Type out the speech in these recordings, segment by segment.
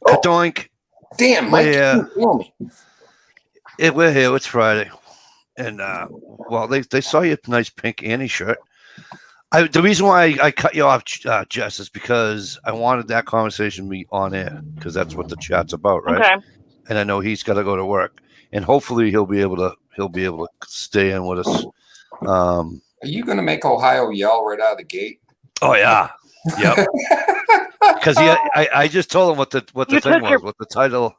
Kadoink. Damn, Mike, you kill me. We're here. It's Friday. And, well, they saw your nice pink Annie shirt. The reason why I cut you off, Jess, is because I wanted that conversation to be on air, because that's what the chat's about, right? Okay. And I know he's got to go to work, and hopefully he'll be able to stay in with us. Are you going to make Ohio yell right out of the gate? Oh yeah, yep. Because I just told him what the thing was, what the title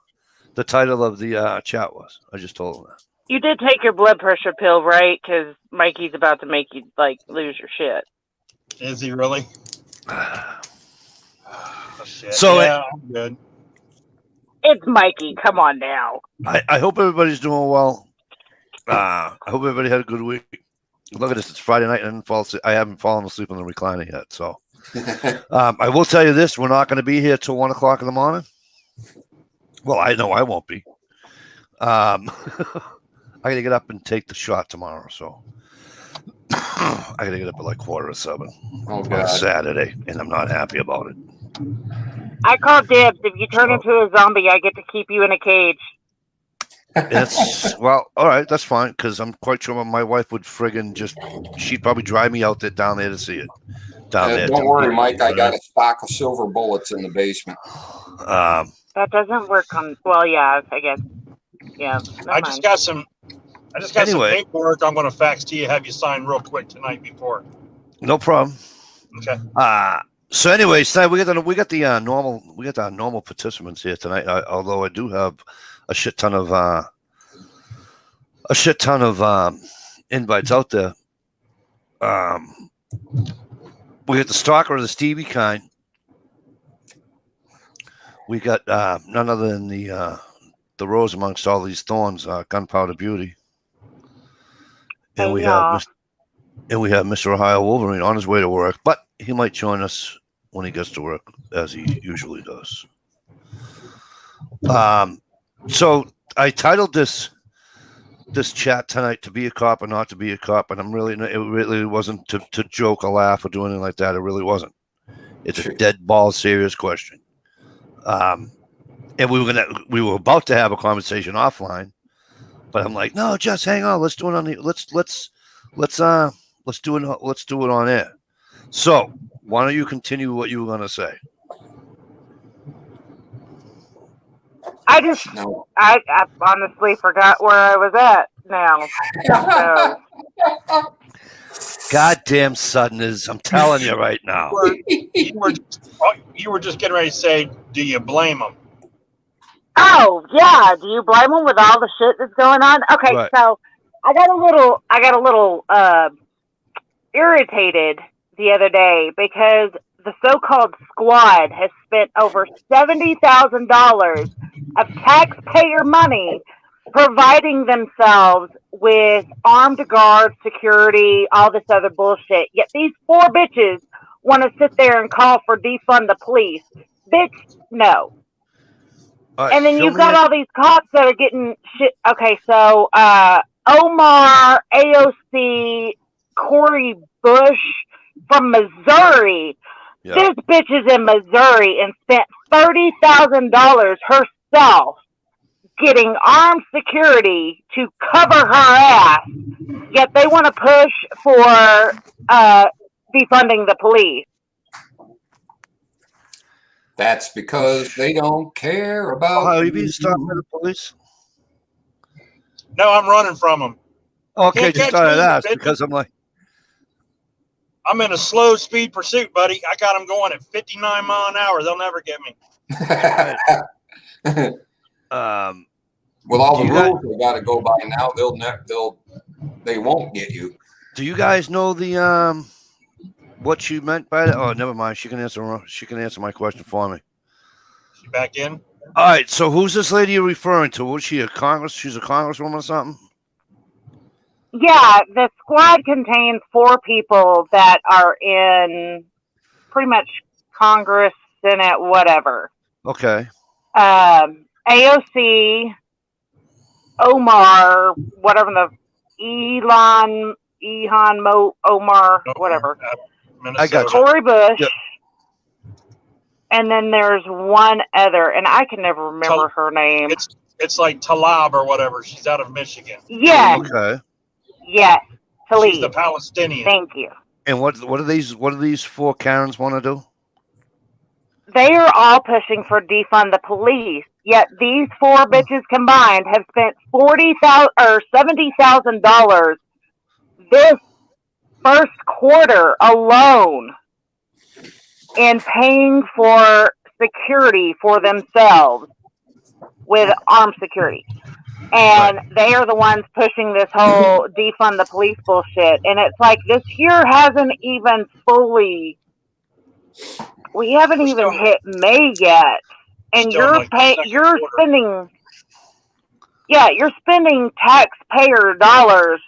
of the chat was. I just told him that. You did take your blood pressure pill, right? Because Mikey's about to make you lose your shit. Is he really? Oh, shit. So yeah, I'm good. It's Mikey. Come on now. I hope everybody's doing well. I hope everybody had a good week. Look at this. It's Friday night and I haven't fallen asleep in the recliner yet. So I will tell you this. We're not going to be here till 1 o'clock in the morning. Well, I know I won't be. I got to get up and take the shot tomorrow. So I got to get up at like 6:45 on Saturday, and I'm not happy about it. I call dibs. If you turn into a zombie, I get to keep you in a cage. Well, all right, that's fine, because I'm quite sure my wife would she'd probably drive me out down there to see it. Don't worry, Mike. I got a stock of silver bullets in the basement. That doesn't work on. Well, yeah, I guess. Yeah. I just got some paperwork I'm going to fax to you. Have you sign real quick tonight before? No problem. Okay. So, anyways, tonight we got the normal participants here tonight. Although I do have a shit ton of invites out there. We got the stalker of the Stevie kind. We got none other than the rose amongst all these thorns, Gunpowder Beauty, and we have Mr. Ohio Wolverine on his way to work, but he might join us when he gets to work, as he usually does. So I titled this chat tonight "To Be a Cop or Not to Be a Cop," and it really wasn't to joke or laugh or do anything like that. It really wasn't. It's a dead ball serious question. And we were about to have a conversation offline, but I'm like, no, just hang on. Let's do it on the let's do it on air. So why don't you continue what you were going to say? I honestly forgot where I was at now. So. Goddamn Southerners, I'm telling you right now. You were just getting ready to say, do you blame them? Oh, yeah. Do you blame them with all the shit that's going on? Okay, right. So I got a little irritated the other day because the so-called squad has spent over $70,000 of taxpayer money providing themselves with armed guard security, all this other bullshit. Yet these four bitches want to sit there and call for defund the police. Bitch, no. And then you've got all these cops that are getting shit. Okay, so Omar, AOC, Cori Bush from Missouri. Yeah. This bitch is in Missouri and spent $30,000 herself getting armed security to cover her ass. Yet they want to push for defunding the police. That's because they don't care about. Are you being stopped by the police? No, I'm running from them. Okay, just started that because I'm like, I'm in a slow speed pursuit, buddy. I got them going at 59 miles an hour. They'll never get me. With all the rules they got to go by now, they won't get you. Do you guys know the what she meant by that? Oh, never mind. She can answer my question for me. She back in? All right. So who's this lady you're referring to? Was she she's a congresswoman or something? Yeah, the squad contains 4 people that are in pretty much Congress, Senate, whatever. Okay. AOC, Omar, whatever Omar, whatever. I got you. Cori Bush. Yep. and then there's one other, and I can never remember her name. It's like Talab or whatever. She's out of Michigan. Yes, Okay. yes, She's the Talib. Palestinian. Thank you. And what do these four Karens want to do? They are all pushing for defund the police. Yet these four bitches combined have spent $70,000 this first quarter alone in paying for security for themselves with armed security. And they are the ones pushing this whole defund the police bullshit. And it's like this year hasn't even fully, we haven't even hit May yet. And you're spending taxpayer dollars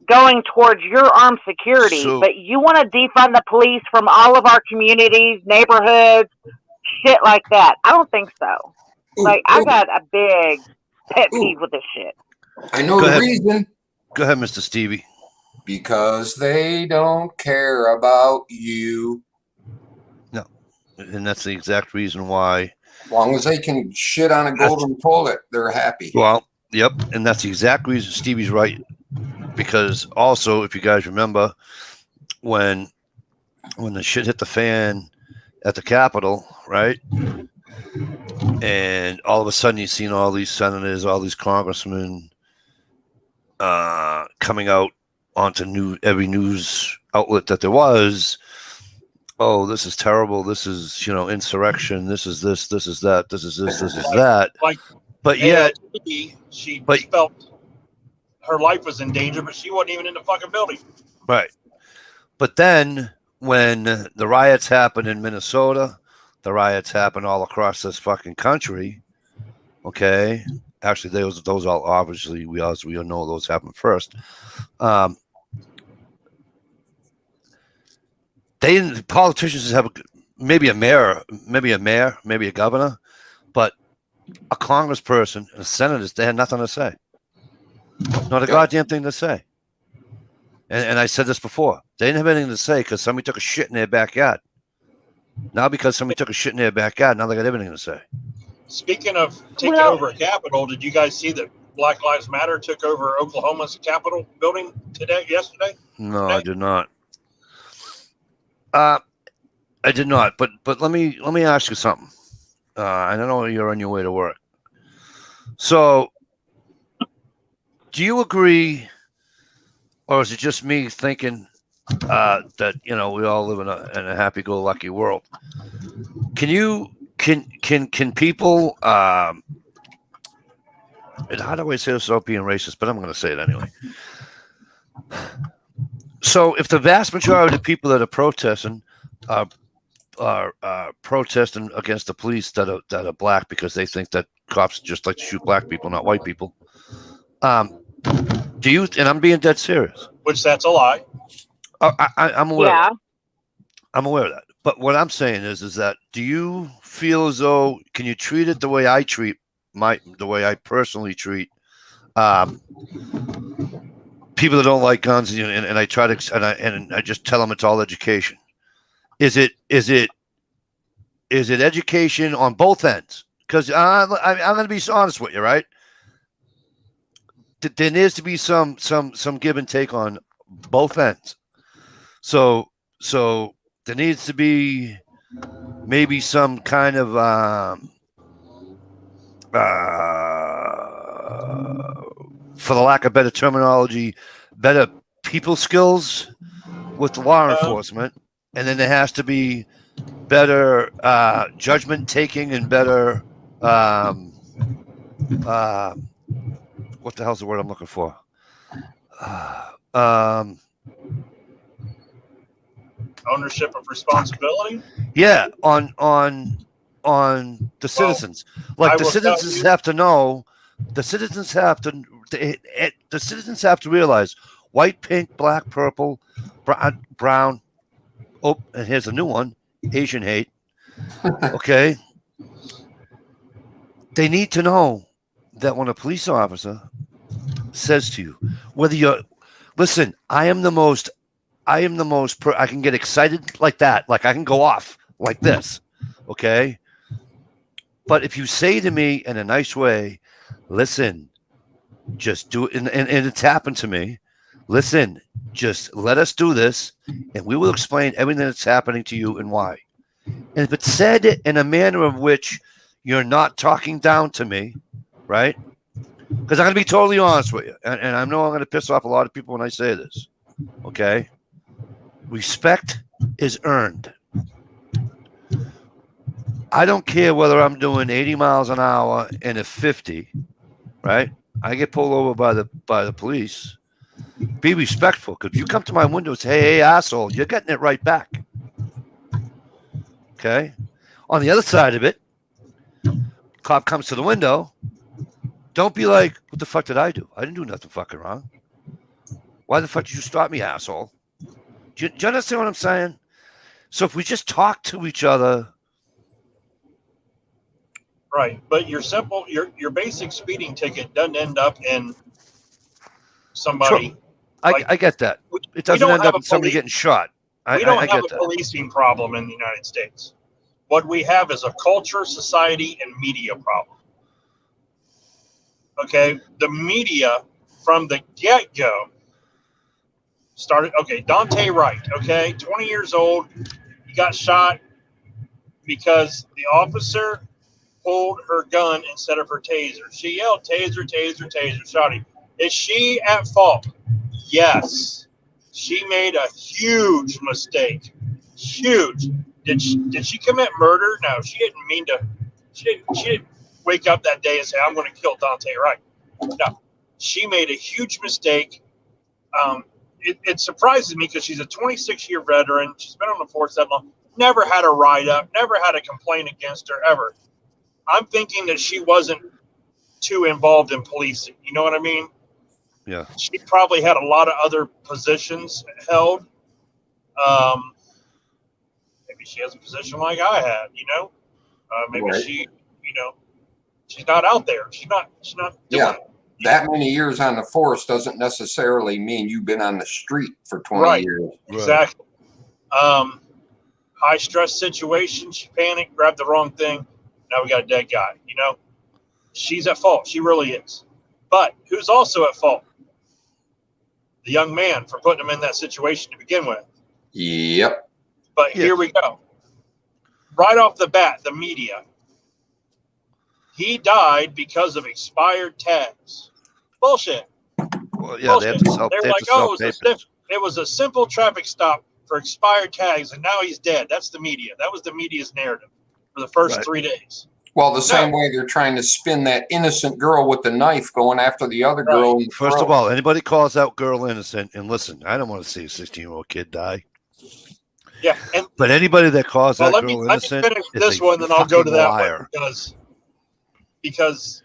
going towards your armed security, but you want to defund the police from all of our communities, neighborhoods, shit like that. I don't think so. Like, I got a big pet peeve with this shit. I know the reason. Go ahead, Mr. Stevie. Because they don't care about you. No. And that's the exact reason why. As long as they can shit on a golden toilet, they're happy. Well, yep. And that's the exact reason Stevie's right. Because also, if you guys remember, when the shit hit the fan at the Capitol, right? And all of a sudden you've seen all these senators, all these congressmen coming out onto every news outlet that there was. Oh, this is terrible. This is, insurrection. This is this. This is that. This is this. This is that. But yet, she felt her life was in danger, but she wasn't even in the fucking building. Right. But then when the riots happened in Minnesota, the riots happened all across this fucking country. Okay. Actually, those all obviously we all know those happened first. Politicians have maybe a mayor, maybe a governor, but a congressperson and a senator, they had nothing to say. Not a goddamn thing to say. And I said this before. They didn't have anything to say because somebody took a shit in their backyard. Now because somebody took a shit in their backyard, now they got everything to say. Speaking of taking over a Capitol, did you guys see that Black Lives Matter took over Oklahoma's Capitol building yesterday? No, I did not. I did not. But let me ask you something. I know you're on your way to work. So, do you agree, or is it just me thinking that we all live in a happy-go-lucky world? Can people? And how do I say this without being racist? But I'm going to say it anyway. So, if the vast majority of the people that are protesting are protesting against the police that are black because they think that cops just like to shoot black people, not white people. Do you? And I'm being dead serious. Which that's a lie. I'm aware. Yeah. Of that. I'm aware of that. But what I'm saying is that do you feel as though can you treat it the way I treat the way I personally treat people that don't like guns, and I try to and I just tell them it's all education. Is it education on both ends? Because I'm going to be honest with you, right? There needs to be some give and take on both ends. So there needs to be maybe some kind of for the lack of better terminology, better people skills with law enforcement, and then there has to be better judgment taking and better what the hell's the word I'm looking for? Ownership of responsibility. Yeah, on the citizens. Like the citizens have to know. The citizens have to. The citizens have to realize white, pink, black, purple, brown. Oh, and here's a new one: Asian hate. Okay. They need to know that when a police officer says to you, whether you're, listen, I can get excited like that. Like I can go off like this. Okay. But if you say to me in a nice way, listen, just do it. And it's happened to me. Listen, just let us do this and we will explain everything that's happening to you and why. And if it's said in a manner of which you're not talking down to me, right? Because I'm going to be totally honest with you. And I know I'm going to piss off a lot of people when I say this. Okay. Respect is earned. I don't care whether I'm doing 80 miles an hour and a 50, right? I get pulled over by the police. Be respectful. Because if you come to my window and say, hey, asshole, you're getting it right back. Okay? On the other side of it, cop comes to the window. Don't be like, what the fuck did I do? I didn't do nothing fucking wrong. Why the fuck did you stop me, asshole? Do you understand what I'm saying? So if we just talk to each other. Right, but your basic speeding ticket doesn't end up in somebody. Sure. I get that. It doesn't end up in somebody getting shot. We don't have a that. policing problem in the United States. What we have is a culture, society, and media problem. Okay, the media from the get-go started. Okay, Dante Wright. Okay, 20 years old. He got shot because the officer pulled her gun instead of her taser. She yelled, taser, taser, taser, shot him. Is she at fault? Yes. She made a huge mistake. Huge. Did she commit murder? No, she didn't mean to. She didn't wake up that day and say, I'm going to kill Dante Wright. No. She made a huge mistake. It surprises me because she's a 26-year veteran. She's been on the force that long. Never had a write-up. Never had a complaint against her, ever. I'm thinking that she wasn't too involved in policing. You know what I mean? Yeah. She probably had a lot of other positions held. Maybe she has a position like I had, you know? Maybe right. she, you know, she's not out there. She's not doing it. That many years on the force doesn't necessarily mean you've been on the street for 20 Right. years. Exactly. High stress situation. She panicked, grabbed the wrong thing. Now we got a dead guy, you know? She's at fault. She really is. But who's also at fault? The young man for putting him in that situation to begin with. Yep. But here we go. Right off the bat, the media. He died because of expired tags. Bullshit. Well, yeah, they have to sell. They're like, oh, it was a simple traffic stop for expired tags, and now he's dead. That's the media. That was the media's narrative for the first 3 days. Well, the same way they're trying to spin that innocent girl with the knife going after the other girl. First of all, anybody calls that girl innocent, and listen, I don't want to see a 16-year-old kid die. Yeah, but anybody that calls that girl innocent, let me finish this one, then I'll go to that liar. one because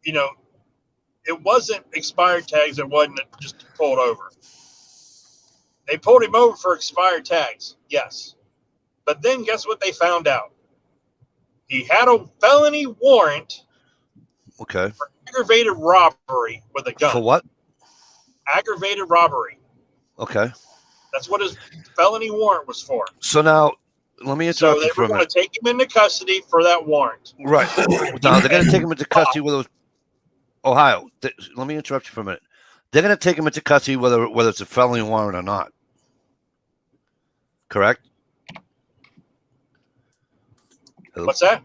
you know it wasn't expired tags. It wasn't just pulled over. They pulled him over for expired tags, yes, but then guess what they found out? He had a felony warrant. Okay. For aggravated robbery with a gun. For what? Aggravated robbery. Okay. That's what his felony warrant was for. So now, let me interrupt you for a minute. So they were going to take him into custody for that warrant. Right. Now, they're going to take him into custody whether it's Ohio. Let me interrupt you for a minute. They're going to take him into custody whether it's a felony warrant or not. Correct? Hello? What's that?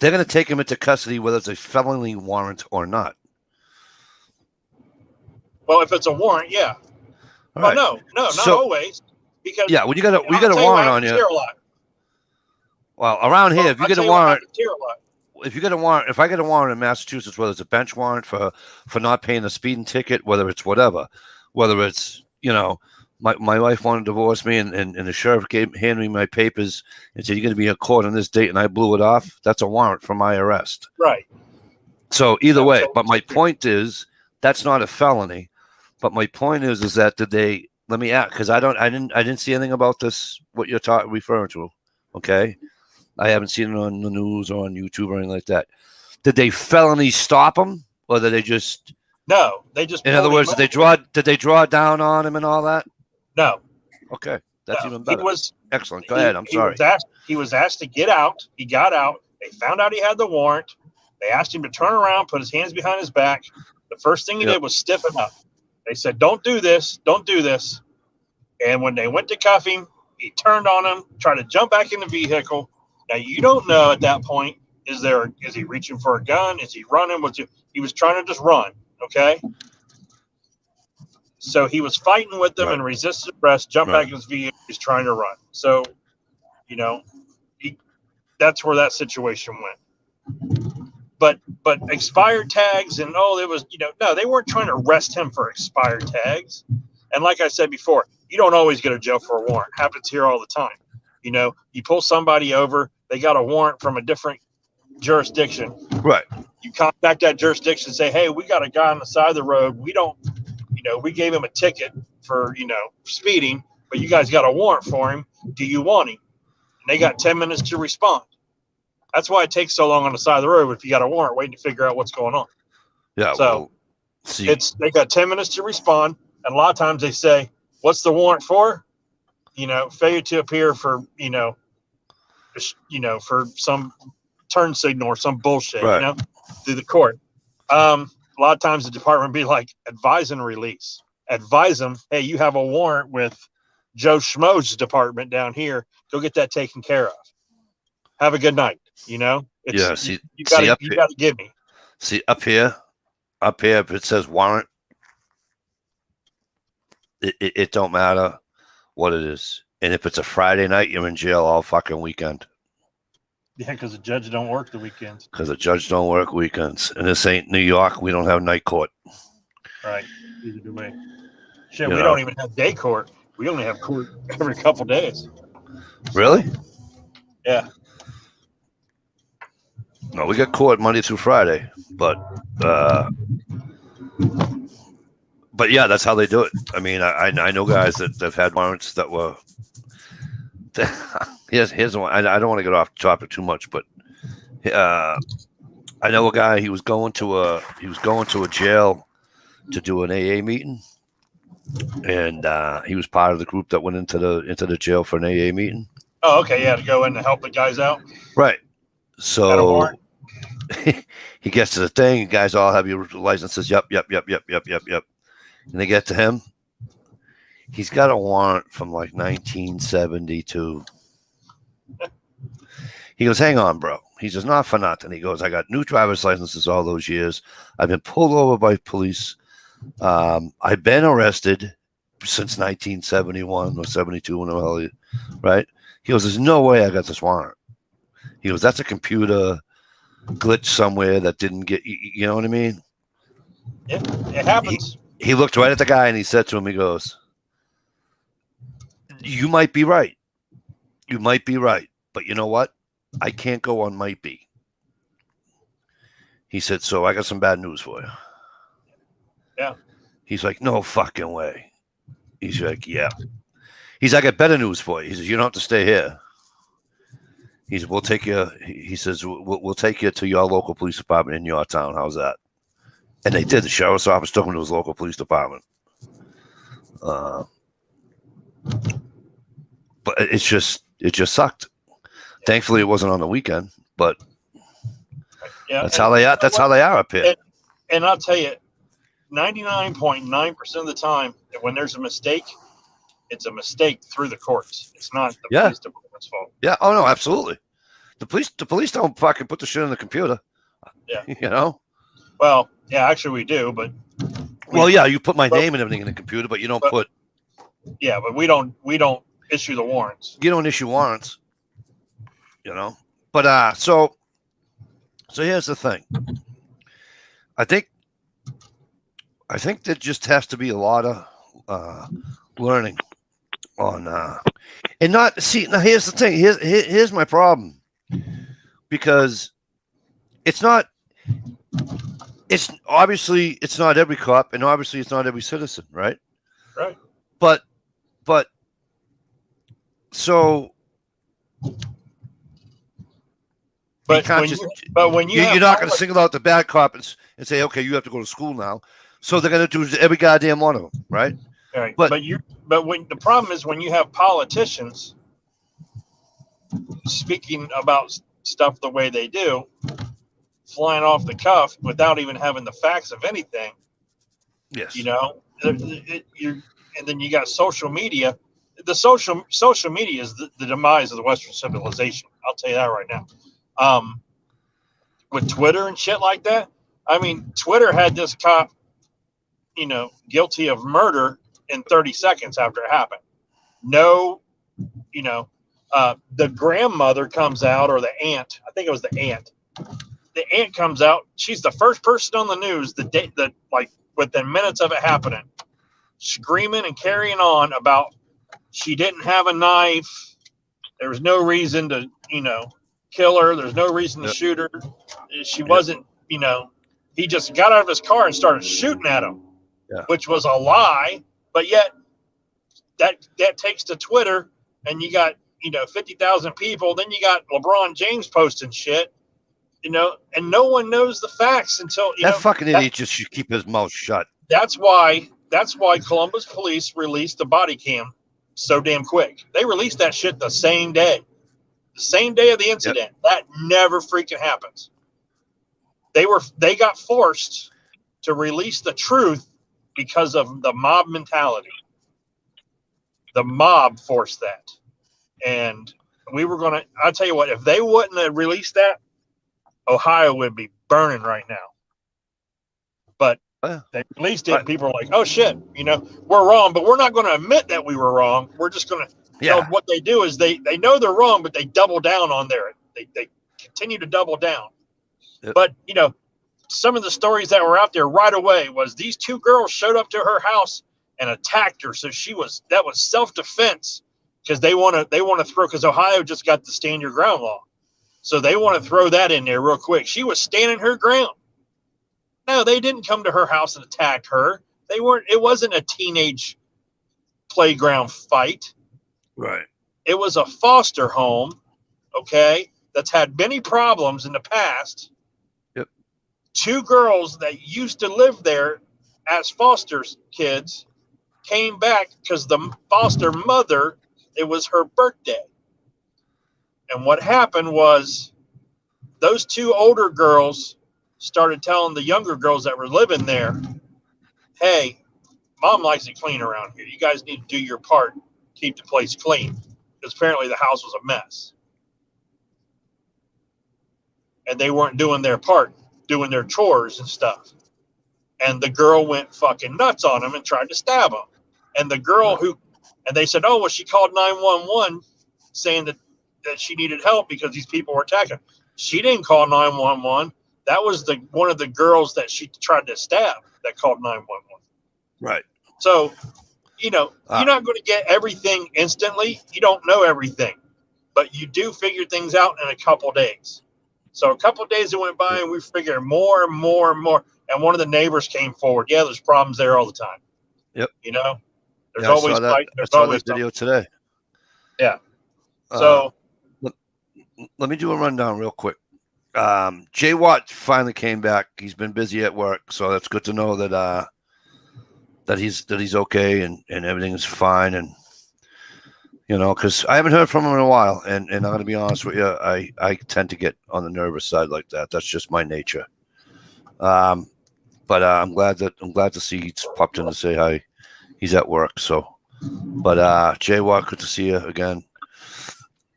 They're going to take him into custody whether it's a felony warrant or not. Well, if it's a warrant, yeah. All well, right. no, not always. Because when you got a warrant on you. Well, around here, if you get a warrant, if I get a warrant in Massachusetts, whether it's a bench warrant for not paying a speeding ticket, whether it's whatever, whether it's, you know, my wife wanted to divorce me and the sheriff handed me my papers and said, you're going to be in court on this date, and I blew it off. That's a warrant for my arrest. Right. So either way, but my point is that's not a felony. But my point is that did they, let me ask, because I didn't see anything about this, what you're referring to. Okay. I haven't seen it on the news or on YouTube or anything like that. Did they felony stop him, or did they just? No, they just. In other words, did they draw down on him and all that? No. Okay. That's No, even better. He was Excellent. Go ahead. I'm he sorry. He was asked to get out. He got out. They found out he had the warrant. They asked him to turn around, put his hands behind his back. The first thing he Yep. did was stiffen up. They said, "Don't do this. Don't do this." And when they went to cuff him, he turned on him, tried to jump back in the vehicle. Now you don't know at that point, is he reaching for a gun? Is he running? He was trying to just run, okay? So he was fighting with them Right. and resisted arrest, jumped Right. back in his vehicle, he's trying to run. So, that's where that situation went. But expired tags and it was, no, they weren't trying to arrest him for expired tags. And like I said before, you don't always go to jail for a warrant. Happens here all the time. You pull somebody over, they got a warrant from a different jurisdiction. Right. You contact that jurisdiction and say, "Hey, we got a guy on the side of the road. We don't, we gave him a ticket for, speeding, but you guys got a warrant for him. Do you want him?" And they got 10 minutes to respond. That's why it takes so long on the side of the road if you got a warrant waiting to figure out what's going on. Yeah. So well, see, they got 10 minutes to respond. And a lot of times they say, "What's the warrant for?" Failure to appear for, for some turn signal or some bullshit, Right. through the court. A lot of times the department be like, advise and release. Advise them, "Hey, you have a warrant with Joe Schmo's department down here. Go get that taken care of. Have a good night." Yeah, see, you got see, to give me. see up here, if it says warrant, it don't matter what it is. And if it's a Friday night, you're in jail all fucking weekend. Yeah, because the judge don't work the weekends. Because the judge don't work weekends. And this ain't New York. We don't have night court. Right. Either do we. Shit, You we know. don't even have day court. We only have court every couple days. Really? Yeah. No, we got court Monday through Friday. But yeah, that's how they do it. I mean, I know guys that have had warrants that were. Here's one. I don't want to get off topic too much, but I know a guy. He was going to a jail to do an AA meeting, and he was part of the group that went into the jail for an AA meeting. Oh, okay. Yeah, to go in to help the guys out. Right. Got a So warrant? he gets to the thing. Guys all have your licenses. Yep. And they get to him. He's got a warrant from like 1972. He goes, "Hang on, bro." He says, "Not for nothing." He goes, "I got new driver's licenses all those years. I've been pulled over by police. I've been arrested since 1971 or 72, right?" He goes, "There's no way I got this warrant." He goes, "That's a computer glitch somewhere that didn't get, you know what I mean?" Yeah, it happens. He looked right at the guy and he said to him, he goes, "You might be right. You might be right. But you know what? I can't go on might be." He said, "So I got some bad news for you." Yeah. He's like, "No fucking way." He's like, "Yeah." He's like, "I got better news for you." He says, "You don't have to stay here." He said, "We'll take you." He says, we'll take you to your local police department in your town. How's that?" And they did. The sheriff's office took him to his local police department. But it just sucked. Thankfully, it wasn't on the weekend. But Yeah, that's how they are. That's how they are up here. And I'll tell you, 99.9% of the time, when there's a mistake, it's a mistake through the courts. It's not the police department's fault. Yeah. Oh no, absolutely. The police don't fucking put the shit in the computer. Yeah. You know. Well, yeah, actually we do, but Well, yeah, you put my name and everything in the computer, but you don't put. Yeah, but we don't issue the warrants. You don't issue warrants. You know. But so here's the thing. I think there just has to be a lot of learning on and not see. Now here's the thing. Here's my problem, because it's not every cop, and obviously it's not every citizen, right? Right. But so. But You're not going to single out the bad cop and say, "Okay, you have to go to school now." So they're going to do every goddamn one of them, right? All right. But- But when the problem is when you have politicians speaking about stuff the way they do, flying off the cuff without even having the facts of anything, Yes. you know, and then you got social media. The social media is the demise of the Western civilization. I'll tell you that right now. With Twitter and shit like that, I mean, Twitter had this cop, you know, guilty of murder in 30 seconds after it happened. No, you know, the grandmother comes out, or the aunt. I think it was the aunt. The aunt comes out. She's the first person on the news like within minutes of it happening, screaming and carrying on about she didn't have a knife. There was no reason to, you know, kill her. There's no reason to shoot her. She wasn't, you know, he just got out of his car and started shooting at him, which was a lie. But yet that takes to Twitter, and you got, you know, 50,000 people. Then you got LeBron James posting shit, you know, and no one knows the facts until that fucking idiot just should keep his mouth shut. That's why Columbus police released the body cam so damn quick. They released that shit the same day of the incident. Yep. That never freaking happens. They got forced to release the truth because of the mob mentality. The mob forced that. And I'll tell you what, if they wouldn't have released that, Ohio would be burning right now. But they released it. People are like, oh shit, you know, we're wrong, but we're not going to admit that we were wrong. We're just going to, you know, what they do is they know they're wrong, but they double down on they continue to double down. Yep. But, you know, some of the stories that were out there right away was these two girls showed up to her house and attacked her. So that was self-defense, because they want to throw, because Ohio just got the stand your ground law. So they want to throw that in there real quick. She was standing her ground. No, they didn't come to her house and attack her. It wasn't a teenage playground fight. Right. It was a foster home, okay, that's had many problems in the past. Yep. Two girls that used to live there as foster kids came back because the foster mother, it was her birthday. And what happened was those two older girls started telling the younger girls that were living there, hey, mom likes it clean around here. You guys need to do your part, keep the place clean. Because apparently the house was a mess. And they weren't doing their part, doing their chores and stuff. And the girl went fucking nuts on him and tried to stab him. And the girl and they said, oh, well, she called 911 saying that she needed help because these people were attacking her. She didn't call 911. That was one of the girls that she tried to stab that called 911. Right. So, you know, you're not going to get everything instantly. You don't know everything, but you do figure things out in a couple days. So a couple days went by and we figured more and more and more. And one of the neighbors came forward. Yeah, there's problems there all the time. Yep. You know, there's always fight. I saw that video today. Yeah. So let me do a rundown real quick. Jay Watt finally came back. He's been busy at work, so that's good to know that he's okay and everything is fine. And you know, because I haven't heard from him in a while, and I'm gonna be honest with you, I tend to get on the nervous side like that. That's just my nature. But I'm glad to see he's popped in to say hi. He's at work, so. But Jay Watt, good to see you again.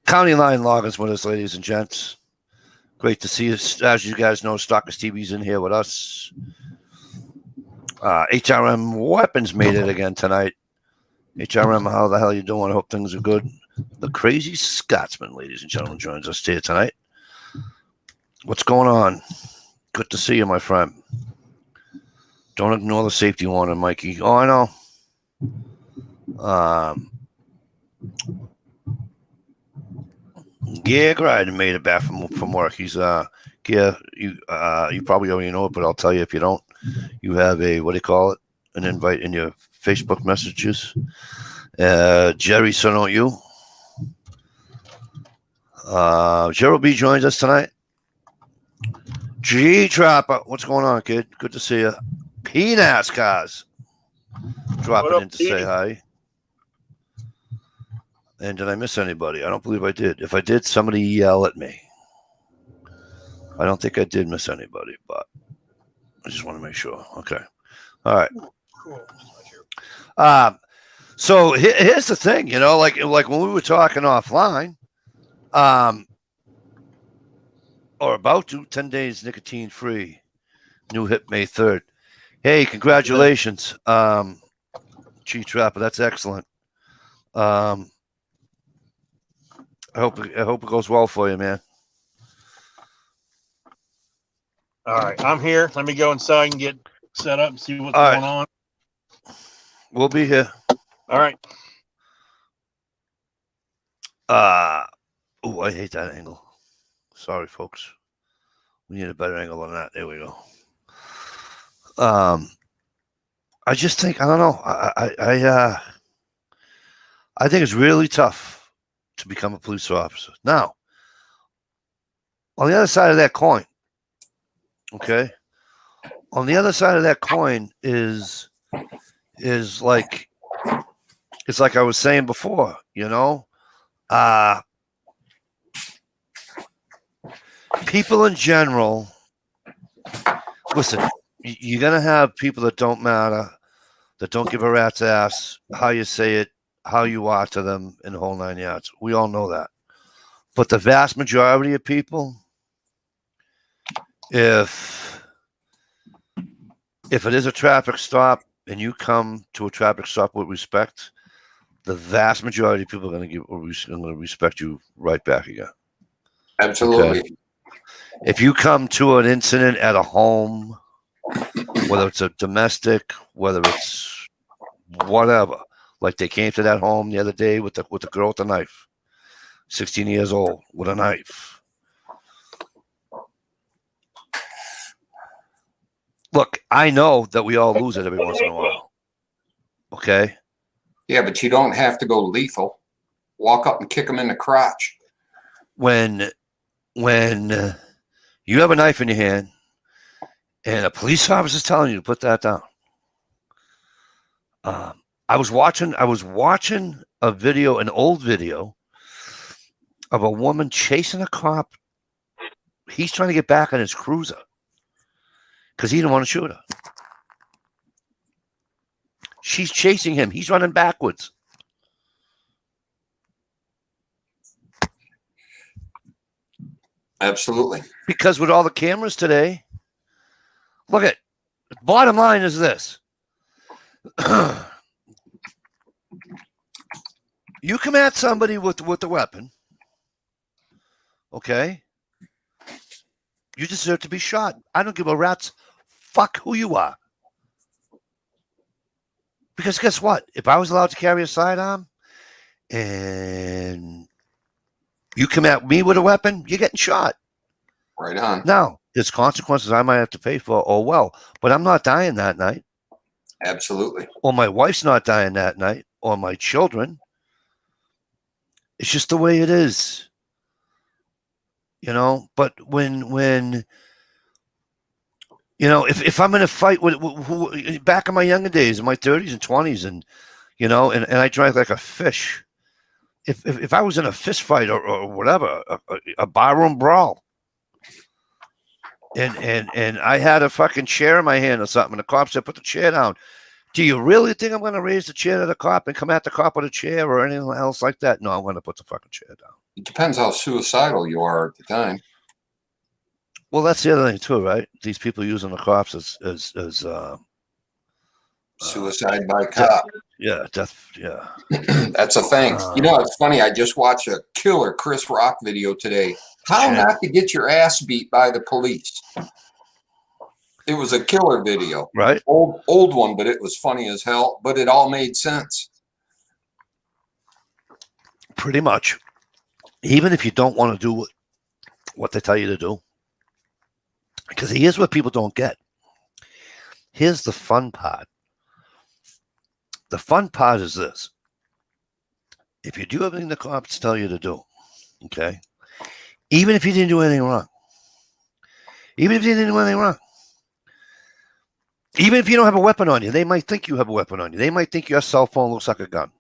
County Line Loggins with us, ladies and gents. Great to see us. As you guys know, Stalkers TV's in here with us. HRM Weapons made it again tonight. HRM, how the hell you doing? I hope things are good. The Crazy Scotsman, ladies and gentlemen, joins us here tonight. What's going on? Good to see you, my friend. Don't ignore the safety warning, Mikey. Oh, I know. Gig Ryden made it back from work. He's you probably already know it, but I'll tell you if you don't. You have a an invite in your Facebook messages. Jerry, so don't you. Gerald B joins us tonight. G Trapper, what's going on, kid? Good to see you. P-NASCARs. dropping What up, in to say Petey? hi. And did I miss anybody? I don't believe I did. If I did, somebody yell at me. I don't think I did miss anybody, but I just want to make sure. Okay. All right. Cool. So here's the thing, like when we were talking offline, or about to 10 days nicotine free, new hit May 3rd. Hey, congratulations, Cheat Trapper. That's excellent. I hope it goes well for you, man. All right, I'm here. Let me go inside and get set up and see what's All going right. on. We'll be here. All right. Oh, I hate that angle. Sorry, folks. We need a better angle than that. There we go. I just think, I don't know. I think it's really tough to become a police officer. Now, on the other side of that coin, okay? On the other side of that coin is like, it's like I was saying before, people in general, listen, you're going to have people that don't matter, that don't give a rat's ass how you say it, how you are to them in the whole 9 yards. We all know that. But the vast majority of people, if it is a traffic stop and you come to a traffic stop with respect, the vast majority of people are going to respect you right back again. Absolutely. Okay? If you come to an incident at a home, whether it's a domestic, whether it's whatever, like they came to that home the other day with the girl with the knife, 16 years old with a knife. Look, I know that we all lose it every once in a while. Okay? Yeah, but you don't have to go lethal. Walk up and kick them in the crotch. When you have a knife in your hand and a police officer is telling you to put that down. I was watching a video, an old video of a woman chasing a cop. He's trying to get back on his cruiser because he didn't want to shoot her. She's chasing him. He's running backwards. Absolutely. Because with all the cameras today, look at, bottom line is this. You come at somebody with a weapon, okay? You deserve to be shot. I don't give a rat's fuck who you are. Because guess what? If I was allowed to carry a sidearm and you come at me with a weapon, you're getting shot. Right on. Now, there's consequences I might have to pay for. Oh, well. But I'm not dying that night. Absolutely. Or my wife's not dying that night. Or my children. It's just the way it is. But when if I'm in a fight with back in my younger days, in my 30s and 20s, and and I drank like a fish. If I was in a fist fight or whatever, a barroom brawl, and I had a fucking chair in my hand or something, and the cop said, "Put the chair down." Do you really think I'm going to raise the chair to the cop and come at the cop with a chair or anything else like that? No, I'm going to put the fucking chair down. It depends how suicidal you are at the time. Well, that's the other thing too, right? These people using the cops as suicide by cop. Yeah, death. Yeah, that's a thing. It's funny. I just watched a killer Chris Rock video today. How not to get your ass beat by the police. It was a killer video, right? Old one, but it was funny as hell. But it all made sense. Pretty much. Even if you don't want to do what they tell you to do. Because here's what people don't get. Here's the fun part. The fun part is this. If you do everything the cops tell you to do, okay, even if you didn't do anything wrong, Even if you don't have a weapon on you, they might think you have a weapon on you. They might think your cell phone looks like a gun.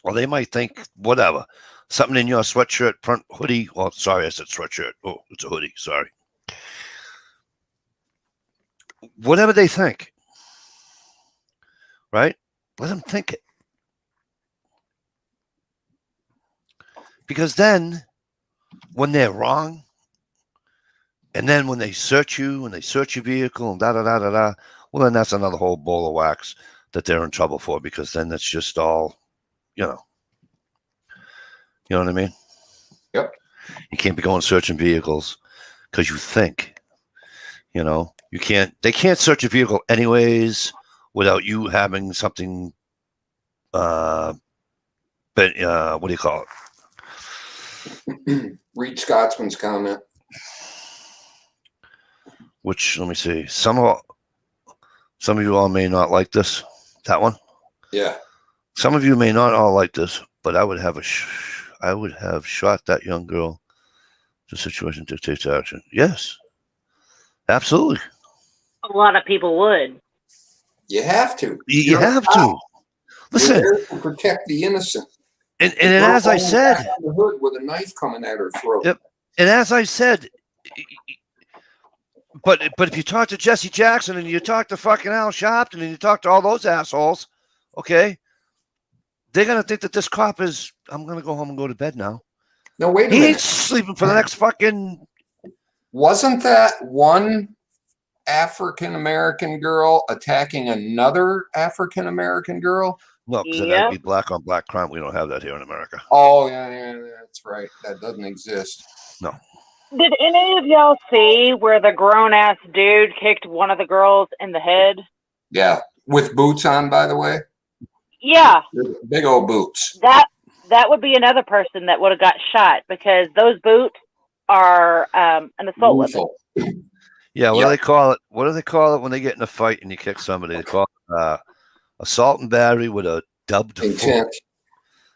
Or they might think whatever. Something in your sweatshirt, front hoodie. Oh, sorry, I said sweatshirt. Oh, it's a hoodie. Sorry. Whatever they think. Right? Let them think it. Because then, when they're wrong, and then when they search you and they search your vehicle and da-da-da-da-da, well, then that's another whole ball of wax that they're in trouble for, because then it's just all, you know. You know what I mean? Yep. You can't be going searching vehicles because you think, you know, they can't search a vehicle anyways without you having something, what do you call it? Read Scotsman's comment. Which, let me see. Some of you all may not like this. That one. Yeah. Some of you may not all like this, but I would have shot that young girl. The situation dictates action. Yes, absolutely. A lot of people would. You have to. You have to. Listen. You're there to protect the innocent. And as I said, on the hood with a knife coming at her throat. Yep. And as I said, but if you talk to Jesse Jackson and you talk to fucking Al Sharpton and you talk to all those assholes, okay, they're gonna think that this cop is. I'm gonna go home and go to bed now. No, wait a He minute. ain't sleeping for the next fucking. Wasn't that one African American girl attacking another African American girl? No, because Yep. that'd be black on black crime. We don't have that here in America. Oh, yeah, that's right. That doesn't exist. No. Did any of y'all see where the grown-ass dude kicked one of the girls in the head? Yeah, with boots on, by the way. Yeah, Big old boots. that would be another person that would have got shot, because those boots are an assault weapon. Lethal. Yeah, what Yep. do they call it? What do they call it when they get in a fight and you kick somebody? They call it assault and battery with a dubbed foot. Intent.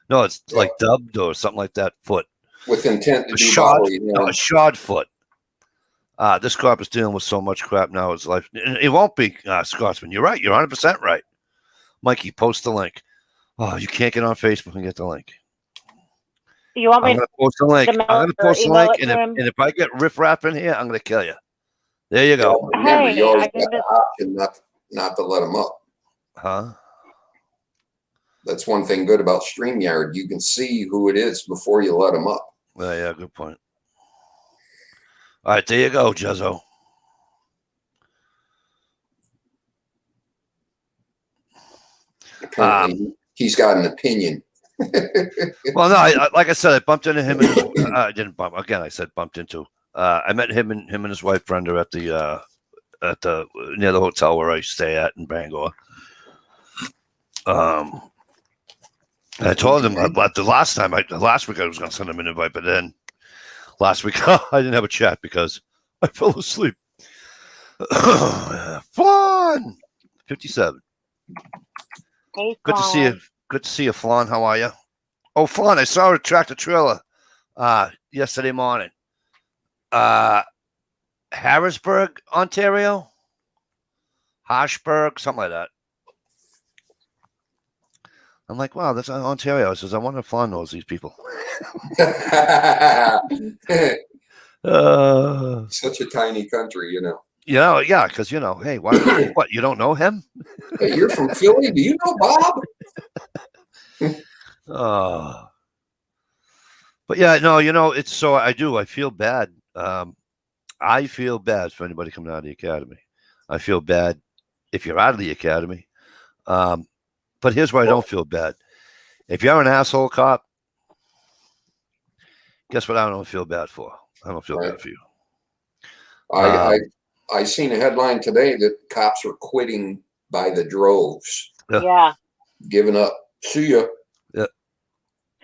No, it's like dubbed or something like that foot. With intent to A do shod, bodily harm. a shod foot. This cop is dealing with so much crap now. His life. It won't be Scotsman. You're right. You're 100% right. Mikey, post the link. Oh, you can't get on Facebook and get the link. You want me I'm going to post the link. to I'm going to post the email link, it to him? and if I get riff-raff in here, I'm going to kill you. There you go. Remember, Hey, you always I can got the option not to let them up. Huh? That's one thing good about StreamYard. You can see who it is before you let them up. Yeah, good point. All right, there you go, Jezzo. Apparently, he's got an opinion. Well, no, like I said, I bumped into him. And I didn't bump again. I said bumped into. I met him and his wife Brenda at the near the hotel where I stay at in Bangor. I told him about the last week I was going to send him an invite, but then last week I didn't have a chat because I fell asleep. Flan 57. Hey, Good to see you. Good to see you, Flan. How are you? Oh, Flan, I saw a tractor trailer yesterday morning. Harrisburg, Ontario? Harshburg, something like that. I'm like, wow, that's Ontario. I says, I wonder if Flan knows these people. Such a tiny country, you know. Yeah, because, hey, why, what, you don't know him? Hey, you're from Philly? Do you know Bob? But yeah, no, it's so I do. I feel bad. I feel bad for anybody coming out of the academy. I feel bad if you're out of the academy. But here's why I don't feel bad. If you're an asshole cop, guess what I don't feel bad for? I don't feel bad for you. I seen a headline today that cops are quitting by the droves. Yeah. Giving up. See ya.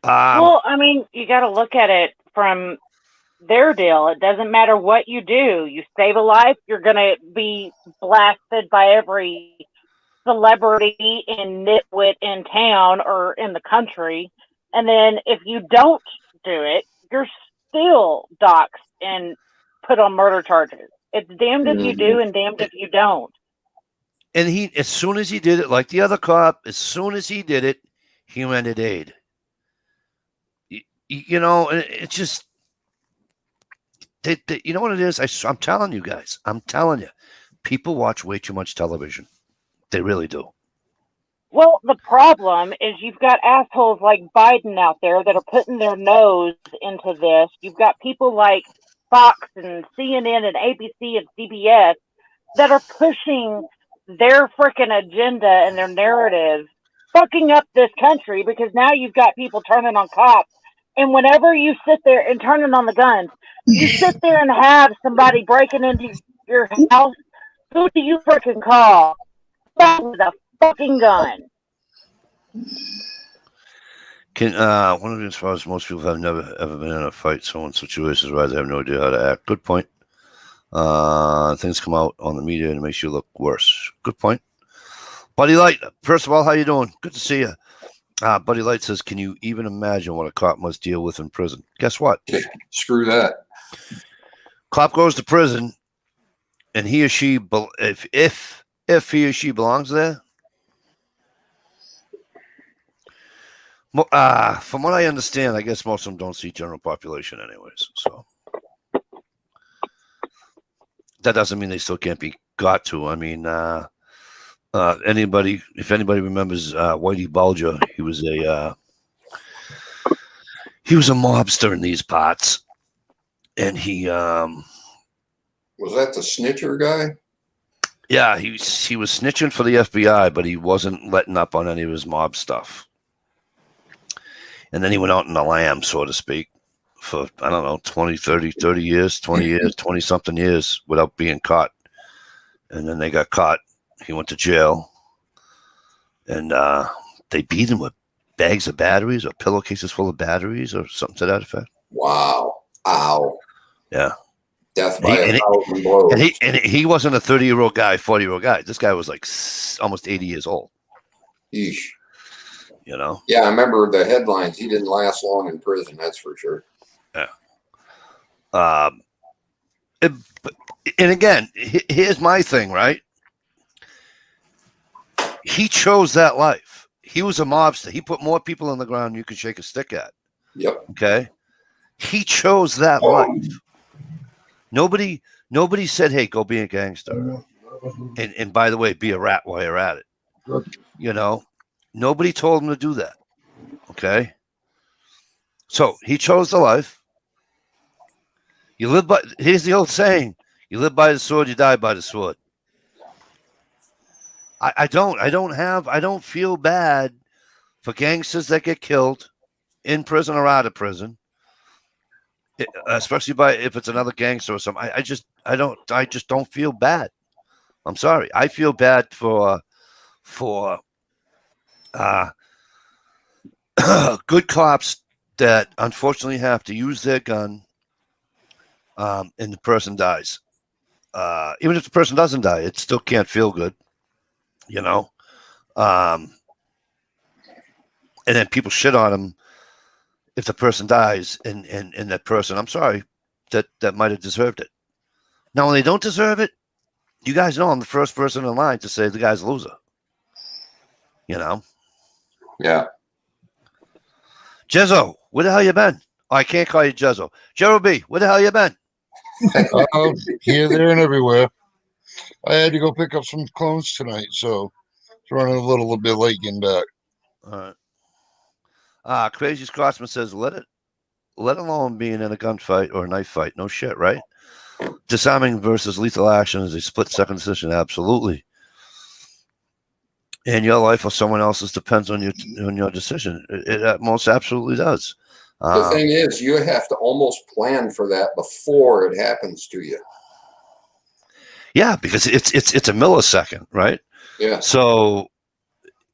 Well, I mean, you got to look at it from their deal. It doesn't matter what you do. You save a life, you're going to be blasted by every celebrity and nitwit in town or in the country. And then if you don't do it, you're still doxxed and put on murder charges. It's damned if you do and damned if you don't. And he, as soon as he did it, like the other cop, as soon as he did it, he rendered aid. You know, it's just, you know what it is? I'm telling you guys, I'm telling you, people watch way too much television. They really do. Well, the problem is you've got assholes like Biden out there that are putting their nose into this. You've got people like Fox and CNN and ABC and CBS that are pushing their freaking agenda and their narrative, fucking up this country, because now you've got people turning on cops. And whenever you sit there and turning on the guns, you sit there and have somebody breaking into your house, who do you freaking call? With a fucking gun. One of the, as far as most people have never ever been in a fight, someone's situation is right, they have no idea how to act. Good point. Things come out on the media and it makes you look worse. Good point. Buddy Light, first of all, how you doing? Good to see you. Buddy Light says, can you even imagine what a cop must deal with in prison? Guess what? Screw that. Cop goes to prison, and he or she, if he or she belongs there, from what I understand, I guess most of them don't see general population anyways. So that doesn't mean they still can't be got to. I mean, if anybody remembers Whitey Bulger, he was a mobster in these parts, and he was that the snitcher guy? Yeah, he was snitching for the FBI, but he wasn't letting up on any of his mob stuff. And then he went out in the lamb, so to speak, for, I don't know, 20 years, 20-something years without being caught. And then they got caught. He went to jail. And they beat him with bags of batteries or pillowcases full of batteries or something to that effect. Wow. Ow. Yeah. Death by 1,000 blows. And he wasn't a 30-year-old guy, 40-year-old guy. This guy was like almost 80 years old. Yeesh. You know? Yeah, I remember the headlines. He didn't last long in prison, that's for sure. Yeah. And again, here's my thing, right? He chose that life. He was a mobster. He put more people on the ground than you could shake a stick at. Yep. Okay? He chose that life. Nobody said, hey, go be a gangster. And by the way, be a rat while you're at it. You know? Nobody told him to do that. Okay? So he chose the life. You live by, here's the old saying, you live by the sword, you die by the sword. I don't feel bad for gangsters that get killed in prison or out of prison. Especially if it's another gangster or something. I just don't feel bad. I'm sorry. I feel bad for good cops that unfortunately have to use their gun, and the person dies. Even if the person doesn't die, it still can't feel good, you know. And then people shit on them if the person dies, and that person, I'm sorry, that might have deserved it. Now, when they don't deserve it, you guys know I'm the first person in line to say the guy's a loser. You know? Yeah. Jezzo, where the hell you been? Oh, I can't call you Jezzo. Gerald B, where the hell you been? Here, there, and everywhere. I had to go pick up some clones tonight, so it's running a little bit late getting back. All right. Crazy Scotsman says, let alone being in a gunfight or a knife fight. No shit, right? Disarming versus lethal action is a split-second decision. Absolutely. And your life or someone else's depends on your decision. It most absolutely does. The thing is, you have to almost plan for that before it happens to you. Yeah, because it's a millisecond, right? Yeah. So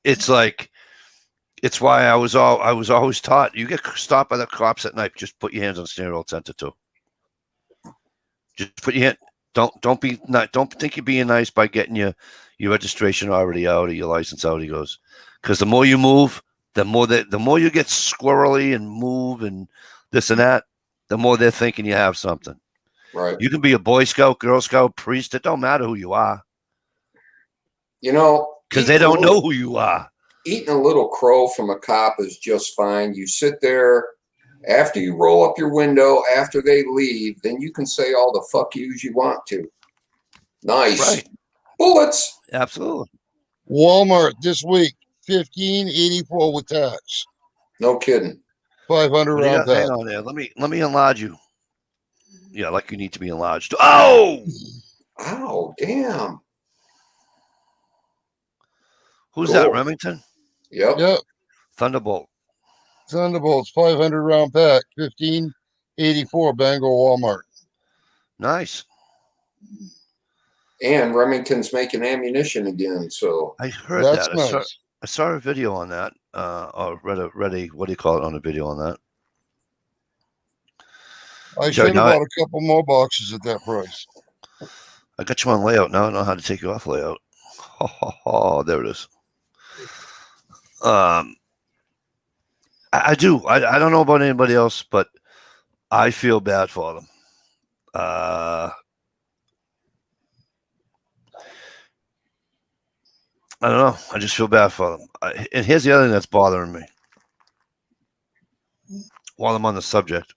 it's like, it's why I was always taught, you get stopped by the cops at night, just put your hands on the steering wheel 10 to 2. Just put your hand. Don't think you're being nice by getting your registration already out or your license out. He goes, because the more you move, the more you get squirrely and move and this and that, the more they're thinking you have something. Right. You can be a Boy Scout, Girl Scout, priest. It don't matter who you are. You know, because they don't know who you are. Eating a little crow from a cop is just fine. You sit there after you roll up your window, after they leave, then you can say all the fuck yous you want to. Nice. Right. Bullets. Absolutely. Walmart this week, $15.84 with tax. No kidding. 500 What do you round got? Hang pack. on there. Let me enlarge you. Yeah, like you need to be enlarged. Oh, Ow, damn. who's Cool. that? Remington? Yep. Yep. Thunderbolt. Thunderbolts, 500 round pack, $15.84 Bangor Walmart. Nice. And Remington's making ammunition again. So I heard That's that. nice. I saw a video on that. Or read a what do you call it on a video on that? I So should have now bought a couple more boxes at that price. I got you on layout now. I know how to take you off layout. Oh, there it is. I do. I don't know about anybody else, but I feel bad for them. I don't know. I just feel bad for them. And here's the other thing that's bothering me. While I'm on the subject,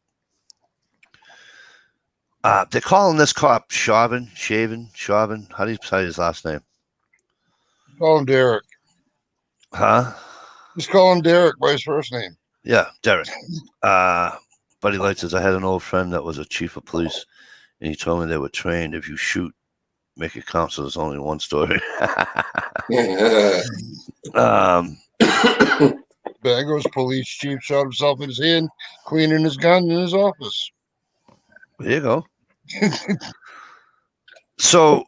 they're calling this cop Chauvin. How do you say his last name? Call him Derek. Huh? Just call him Derek by his first name. Yeah, Derek. Buddy Light says, I had an old friend that was a chief of police, and he told me they were trained. If you shoot, make it count, so there's only one story. Bangor's police chief shot himself in his hand, cleaning his gun in his office. There you go. So,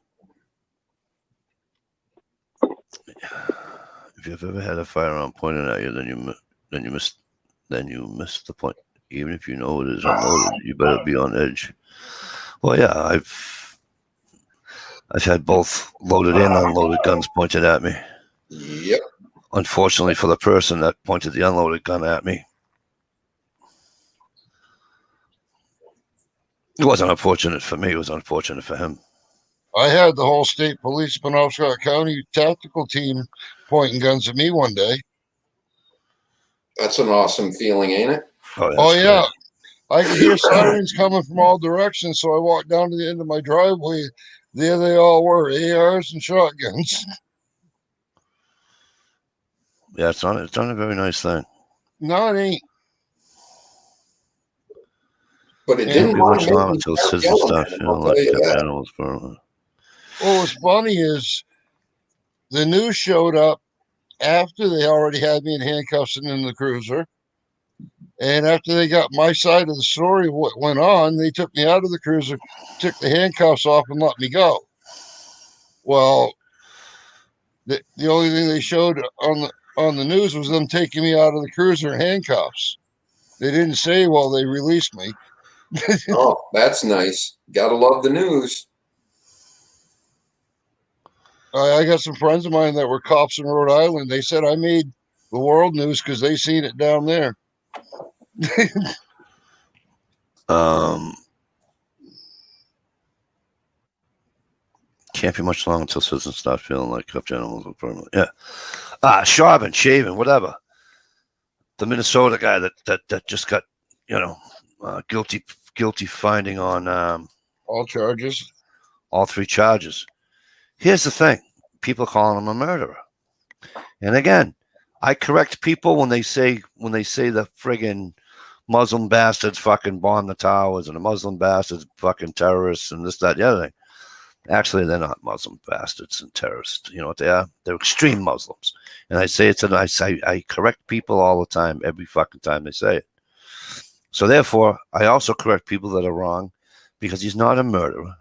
if you've ever had a firearm pointed at you, then you missed the point. Even if you know it is unloaded, you better be on edge. Well, yeah, I've had both loaded and unloaded guns pointed at me. Yep. Unfortunately for the person that pointed the unloaded gun at me, it wasn't unfortunate for me. It was unfortunate for him. I had the whole state police, Penobscot County tactical team pointing guns at me one day. That's an awesome feeling, ain't it? Oh yeah. I could hear sirens coming from all directions, so I walked down to the end of my driveway. There they all were, ARs and shotguns. Yeah, it's not a very nice thing. No, it ain't. But it Yeah, didn't Be want much to longer make until me start citizen yelling stuff, at you him, know, I'll like tell you kept that. animals for. Well, what's funny is the news showed up after they already had me in handcuffs and in the cruiser. And after they got my side of the story, what went on, they took me out of the cruiser, took the handcuffs off, and let me go. Well, the only thing they showed on the news was them taking me out of the cruiser in handcuffs. They didn't say, well, they released me. Oh, that's nice. Gotta love the news. I got some friends of mine that were cops in Rhode Island. They said I made the world news because they seen it down there. Can't be much longer until citizens start feeling like cuffed animals. Yeah. Shaven, whatever. The Minnesota guy that just got, guilty finding on All charges. all three charges. Here's the thing. People calling him a murderer. And again, I correct people when they say the friggin' Muslim bastards fucking bombed the towers and the Muslim bastards fucking terrorists and this, that, the other thing. Actually, they're not Muslim bastards and terrorists. You know what they are? They're extreme Muslims. And I say it to them. I correct people all the time, every fucking time they say it. So therefore, I also correct people that are wrong because he's not a murderer.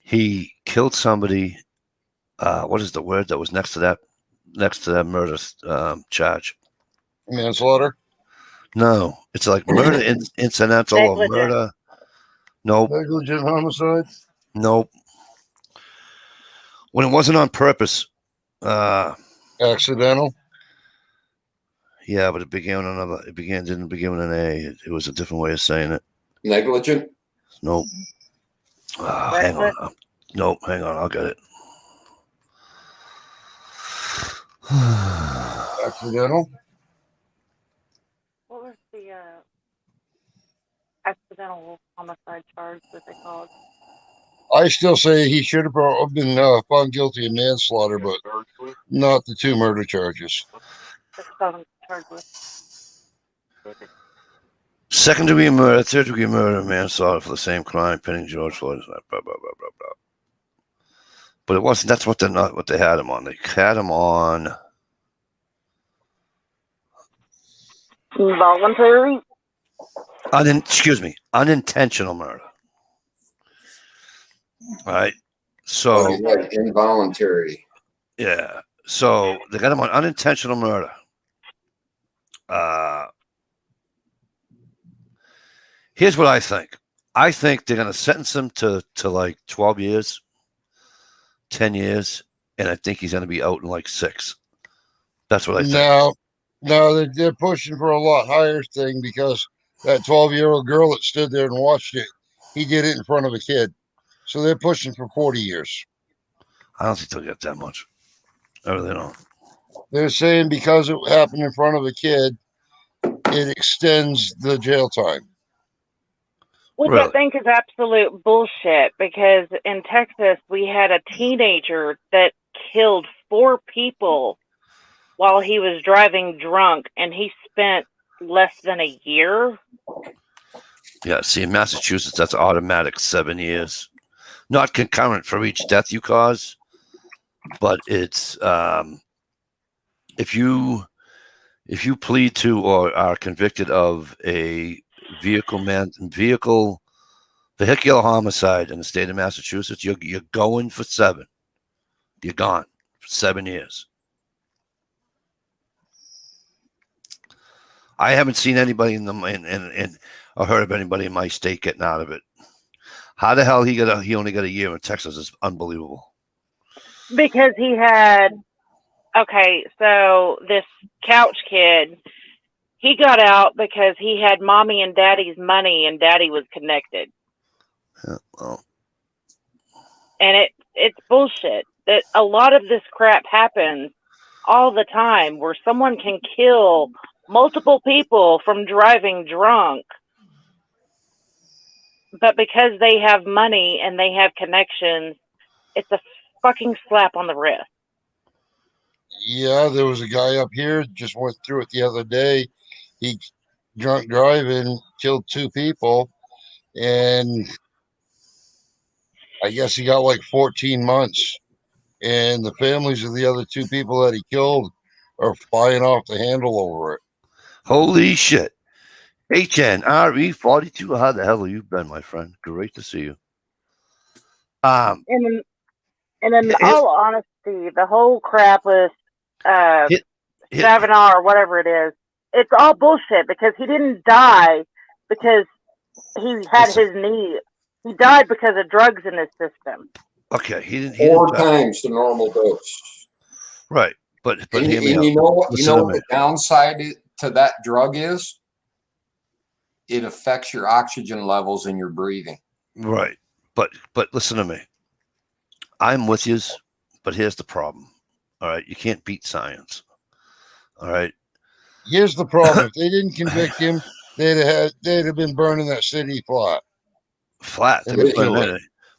He killed somebody. What is the word that was next to that murder charge? Manslaughter. No, it's like murder incidental or Negligent. murder. Nope. Negligent homicide. Nope. When it wasn't on purpose. Accidental. Yeah, but it didn't begin with an A. It was a different way of saying it. Negligent? Nope. Hang on. Nope, hang on. I'll get it. Accidental. What was the accidental homicide charge that they called? I still say he should have been found guilty of manslaughter, but not the 2 murder charges. That's felony charge with. Second degree murder, third degree murder, manslaughter for the same crime, pinning George Floyd. Blah, blah, blah, blah, blah. But it wasn't. That's what they're not. What they had him on. They had him on Involuntary. Unintentional murder. All right. So Oh, you had involuntary. yeah. So they got him on unintentional murder. Here's what I think. I think they're going to sentence him to like 12 years, 10 years, and I think he's going to be out in like 6. That's what I think. No, they're pushing for a lot higher thing because that 12-year-old girl that stood there and watched it, he did it in front of a kid. So they're pushing for 40 years. I don't think they'll get that much. I really don't. They're saying because it happened in front of a kid, it extends the jail time. Which Really? I think is absolute bullshit because in Texas we had a teenager that killed 4 people while he was driving drunk, and he spent less than a year. Yeah, see, in Massachusetts, that's automatic 7 years. Not concurrent for each death you cause, but it's if you plead to or are convicted of a vehicular homicide in the state of Massachusetts, you're going for 7. You're gone for 7 years. I haven't seen anybody or heard of anybody in my state getting out of it. How the hell he only got a year in Texas is unbelievable. Because he had, okay, so this couch kid, he got out because he had mommy and daddy's money and daddy was connected. Yeah, well, And it's bullshit that a lot of this crap happens all the time where someone can kill multiple people from driving drunk. But because they have money and they have connections, it's a fucking slap on the wrist. Yeah, there was a guy up here just went through it the other day. He drunk driving, killed 2 people, and I guess he got like 14 months. And the families of the other 2 people that he killed are flying off the handle over it. holy shit. HNRE42. How the hell have you been, my friend? Great to see you. And in all honesty, the whole crap with Savannah or whatever it is, it's all bullshit because he didn't die because he had his knee. He died because of drugs in his system. Okay, he didn't 4 die. times the normal dose. Right, but And hear me out. you know what? You Listen know to what me. the downside to that drug is? It affects your oxygen levels in your breathing. Right, but listen to me. I'm with you, but here's the problem. All right, you can't beat science. All right. Here's the problem: if they didn't convict him, they'd have been burning that city flat. Flat. And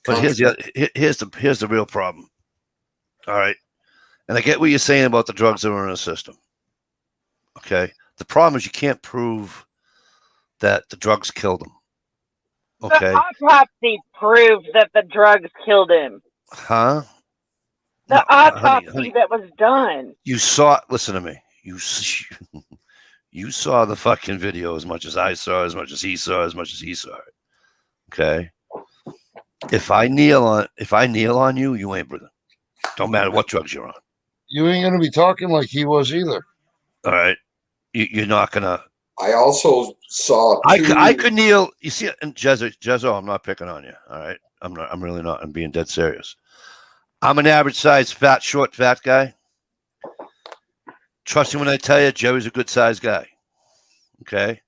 But here's the real problem. All right, and I get what you're saying about the drugs that are in the system. Okay, the problem is you can't prove that the drugs killed him. Okay, The autopsy proved that the drugs killed him. huh? The No, autopsy honey, that was done. you saw. Listen to me. You saw the fucking video as much as I saw, as much as he saw, as much as he saw it. Okay. If I kneel on you, you ain't breathing. Don't matter what drugs you're on. You ain't gonna be talking like he was either. All right. You're not gonna. I also saw. I could kneel. You see, and Jezzo, I'm not picking on you. All right. I'm not. I'm really not. I'm being dead serious. I'm an average size, short, fat guy. Trust me when I tell you, Jerry's a good sized guy. Okay.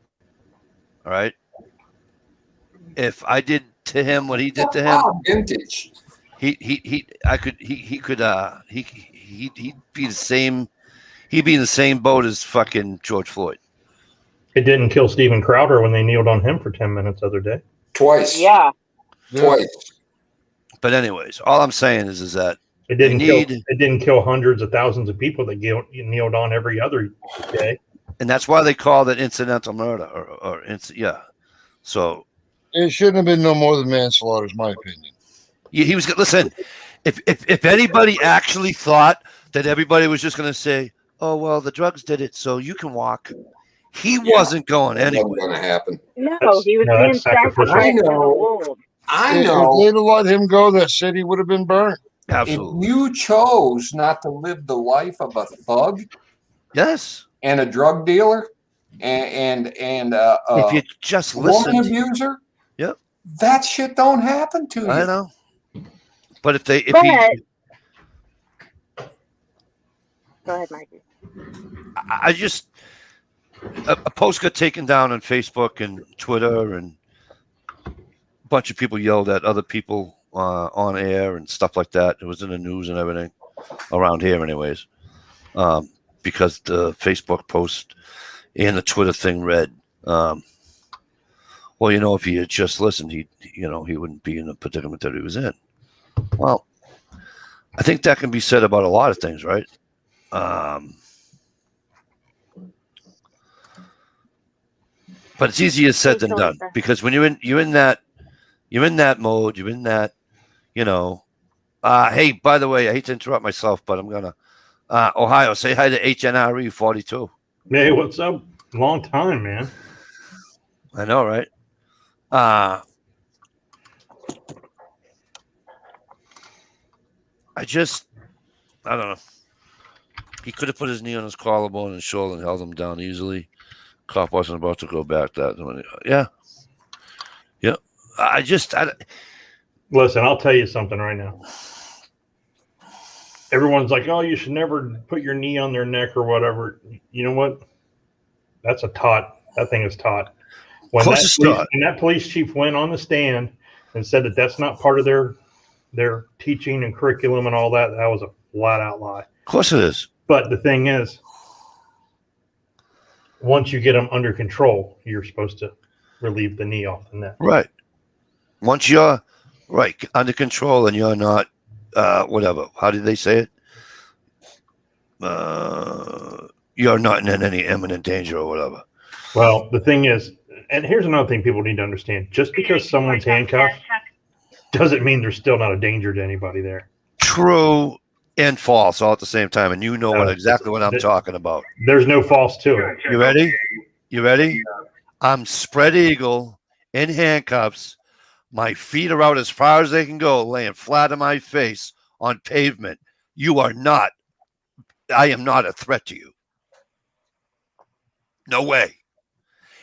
All right. If I did to him what he did to him, Vintage. he'd be the same he'd be in the same boat as fucking George Floyd. It didn't kill Steven Crowder when they kneeled on him for 10 minutes the other day. Twice. Yeah. Twice. But anyways, all I'm saying is that It didn't need- kill. It didn't kill hundreds of thousands of people that kneeled on every other day. and that's why they call it incidental murder yeah. So It shouldn't have been no more than manslaughter, is my opinion. he was listen. If anybody actually thought that everybody was just going to say, "Oh well, the drugs did it, so you can walk," he wasn't going That anywhere. wasn't going to happen. No, he was No, being that's sacrificial. sacrificed I to the know. wolves. I If know. they'd have let him go, that city would have been burnt. Absolutely, If you chose not to live the life of a thug yes. and a drug dealer and If you just woman listened, abuser, Yep. that shit don't happen to you. I know. But if he, Go ahead, Mikey. I just a post got taken down on Facebook and Twitter, and a bunch of people yelled at other people on air and stuff like that. It was in the news and everything around here, anyways, because the Facebook post and the Twitter thing read, well, if he had just listened, he wouldn't be in the predicament that he was in. Well, I think that can be said about a lot of things, right? But it's easier said than done, because when you're in that mode, you're in that, hey, by the way, I hate to interrupt myself, but I'm gonna Ohio, say hi to HNRE 42. Hey, what's up? Long time, man. I know, right? I don't know. He could have put his knee on his collarbone and shoulder and held him down easily. Cop wasn't about to go back that. Yeah. Listen, I'll tell you something right now. Everyone's like, "Oh, you should never put your knee on their neck or whatever." You know what? That's a taught. That thing is taught. When that police chief went on the stand and said that that's not part of their teaching and curriculum and all that, that was a flat out lie. Of course it is. But the thing is, once you get them under control, you're supposed to relieve the knee off the neck. Right. Once you're under control and you're not, whatever. How did they say it? You're not in any imminent danger or whatever. Well, the thing is, and here's another thing people need to understand: just because someone's handcuffed doesn't mean there's still not a danger to anybody there. True and false all at the same time, and you know exactly what I'm talking about. There's no false to it. You ready? You ready? I'm spread eagle in handcuffs. My feet are out as far as they can go, laying flat on my face on pavement. I am not a threat to you. No way.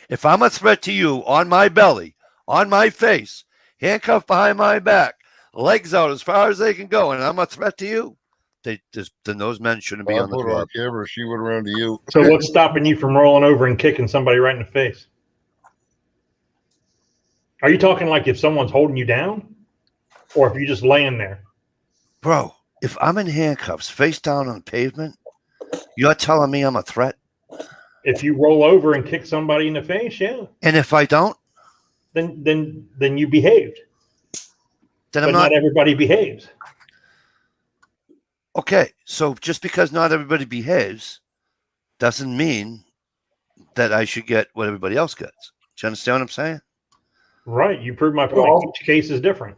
If I'm a threat to you on my belly, on my face, handcuffed behind my back, legs out as far as they can go, and I'm a threat to you, then those men shouldn't be I on the put her on road. camera. She would have run to you. So what's stopping you from rolling over and kicking somebody right in the face? Are you talking like if someone's holding you down, or if you're just laying there? Bro, if I'm in handcuffs, face down on the pavement, you're telling me I'm a threat? If you roll over and kick somebody in the face, yeah, And if I don't, then you behaved. then But I'm not. not everybody behaves. Okay, so just because not everybody behaves doesn't mean that I should get what everybody else gets. Do you understand what I'm saying? Right. You proved my point. Well- Each case is different.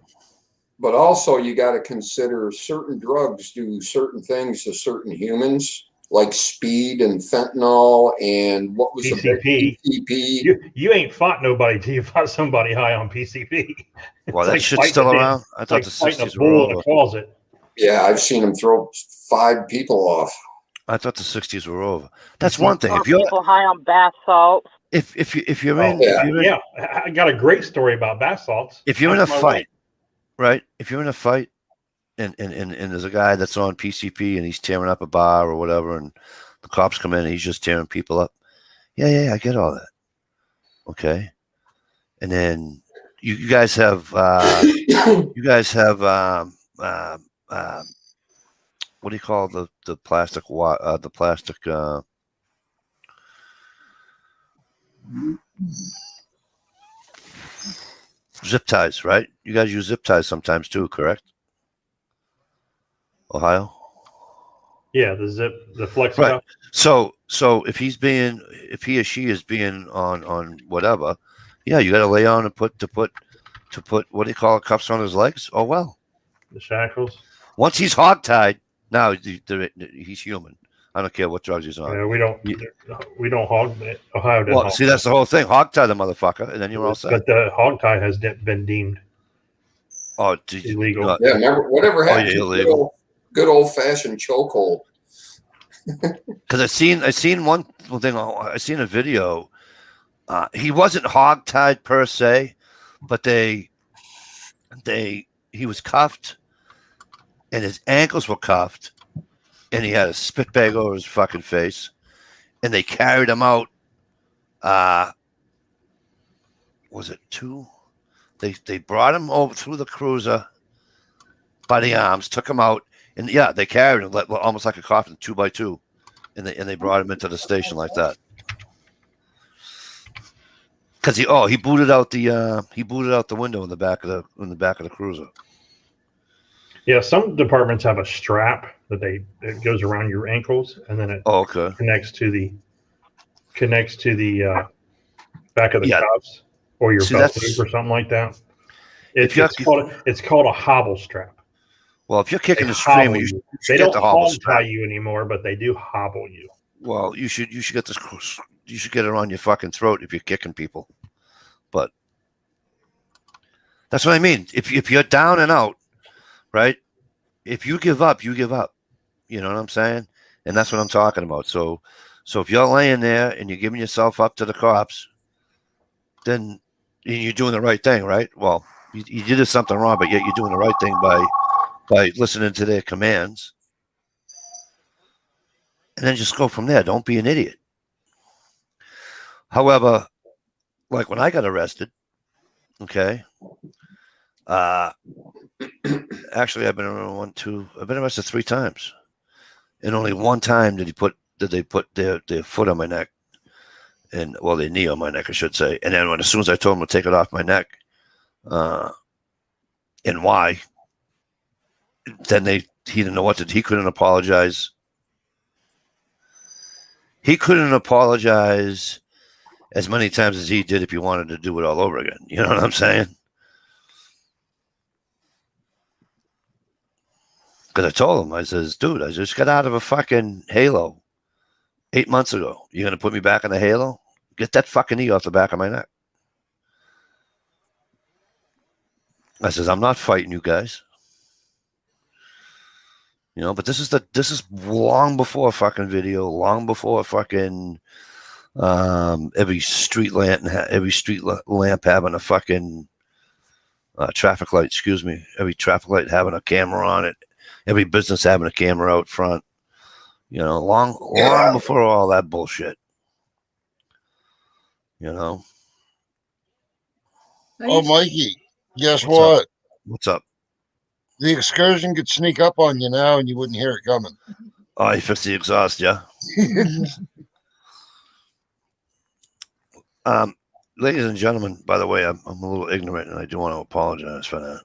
But also, you got to consider certain drugs do certain things to certain humans, like speed and fentanyl and what was PCP. the PCP. You ain't fought nobody till you fought somebody high on PCP. Well, that like shit's fighting still a damn- around. I It's thought like the fighting a 60s were bull in a over. closet. Yeah, I've seen them throw 5 people off. I thought the 60s were over. That's one thing. Or If you're people high on bath salts. if you're Oh, in yeah, I got a great story about bath salts. if you're in a That's my fight, wife. right? If you're in a fight and there's a guy that's on PCP and he's tearing up a bar or whatever, and the cops come in and he's just tearing people up. Yeah, I get all that. Okay. And then you guys have what what do you call the plastic the plastic zip ties, right? You guys use zip ties sometimes too, correct? Ohio? Yeah, the flex Right. cup. So if he or she is being on whatever, yeah, you got to lay on and put what do you call it, cuffs on his legs? Oh well. The shackles. Once he's hogtied, now he's human. I don't care what drugs he's on. Yeah, we don't hog. Ohio doesn't. Well, see, that's the whole thing. Hogtie the motherfucker, and then you're all set. But the hog tie has been deemed illegal. Yeah, remember whatever happened to illegal. Good old fashioned chokehold. Because I seen one thing. I seen a video. He wasn't hogtied per se, but he was cuffed, and his ankles were cuffed, and he had a spit bag over his fucking face, and they carried him out. Was it two? They brought him over through the cruiser by the arms, took him out, and yeah, they carried him almost like a coffin, 2x2, and they brought him into the station like that. Because he booted out the window in the back of the cruiser. Yeah, some departments have a strap that it goes around your ankles, and then it connects to the back of the cuffs or your belt loop or something like that. It's called a hobble strap. Well, if you're kicking the stream, they don't hog tie you anymore, but they do hobble you. Well, you should get this. You should get it on your fucking throat if you're kicking people. But that's what I mean. If you're down and out, right? If you give up, you give up. You know what I'm saying? And that's what I'm talking about. So if you're laying there and you're giving yourself up to the cops, then you're doing the right thing, right? Well, you did something wrong, but yet you're doing the right thing by listening to their commands. And then just go from there. Don't be an idiot. However, like when I got arrested, okay, actually I've been arrested 3 times. And only one time did they put their foot on my neck. And their knee on my neck, I should say. And then as soon as I told them to take it off my neck, and why, then he didn't know what to do. He couldn't apologize. He couldn't apologize as many times as he did if he wanted to do it all over again. You know what I'm saying? Because I told him, I says, dude, I just got out of a fucking Halo 8 months ago. You're going to put me back in the Halo? Get that fucking knee off the back of my neck. I says, I'm not fighting you guys. You know, but this is long before fucking video, long before fucking every street lamp having a fucking traffic light, excuse me. Every traffic light having a camera on it. Every business having a camera out front. You know, long before all that bullshit. You know. Oh, Mikey, guess what? What's up? The excursion could sneak up on you now and you wouldn't hear it coming. Oh, you fixed the exhaust, yeah? Ladies and gentlemen, by the way, I'm a little ignorant and I do want to apologize for that.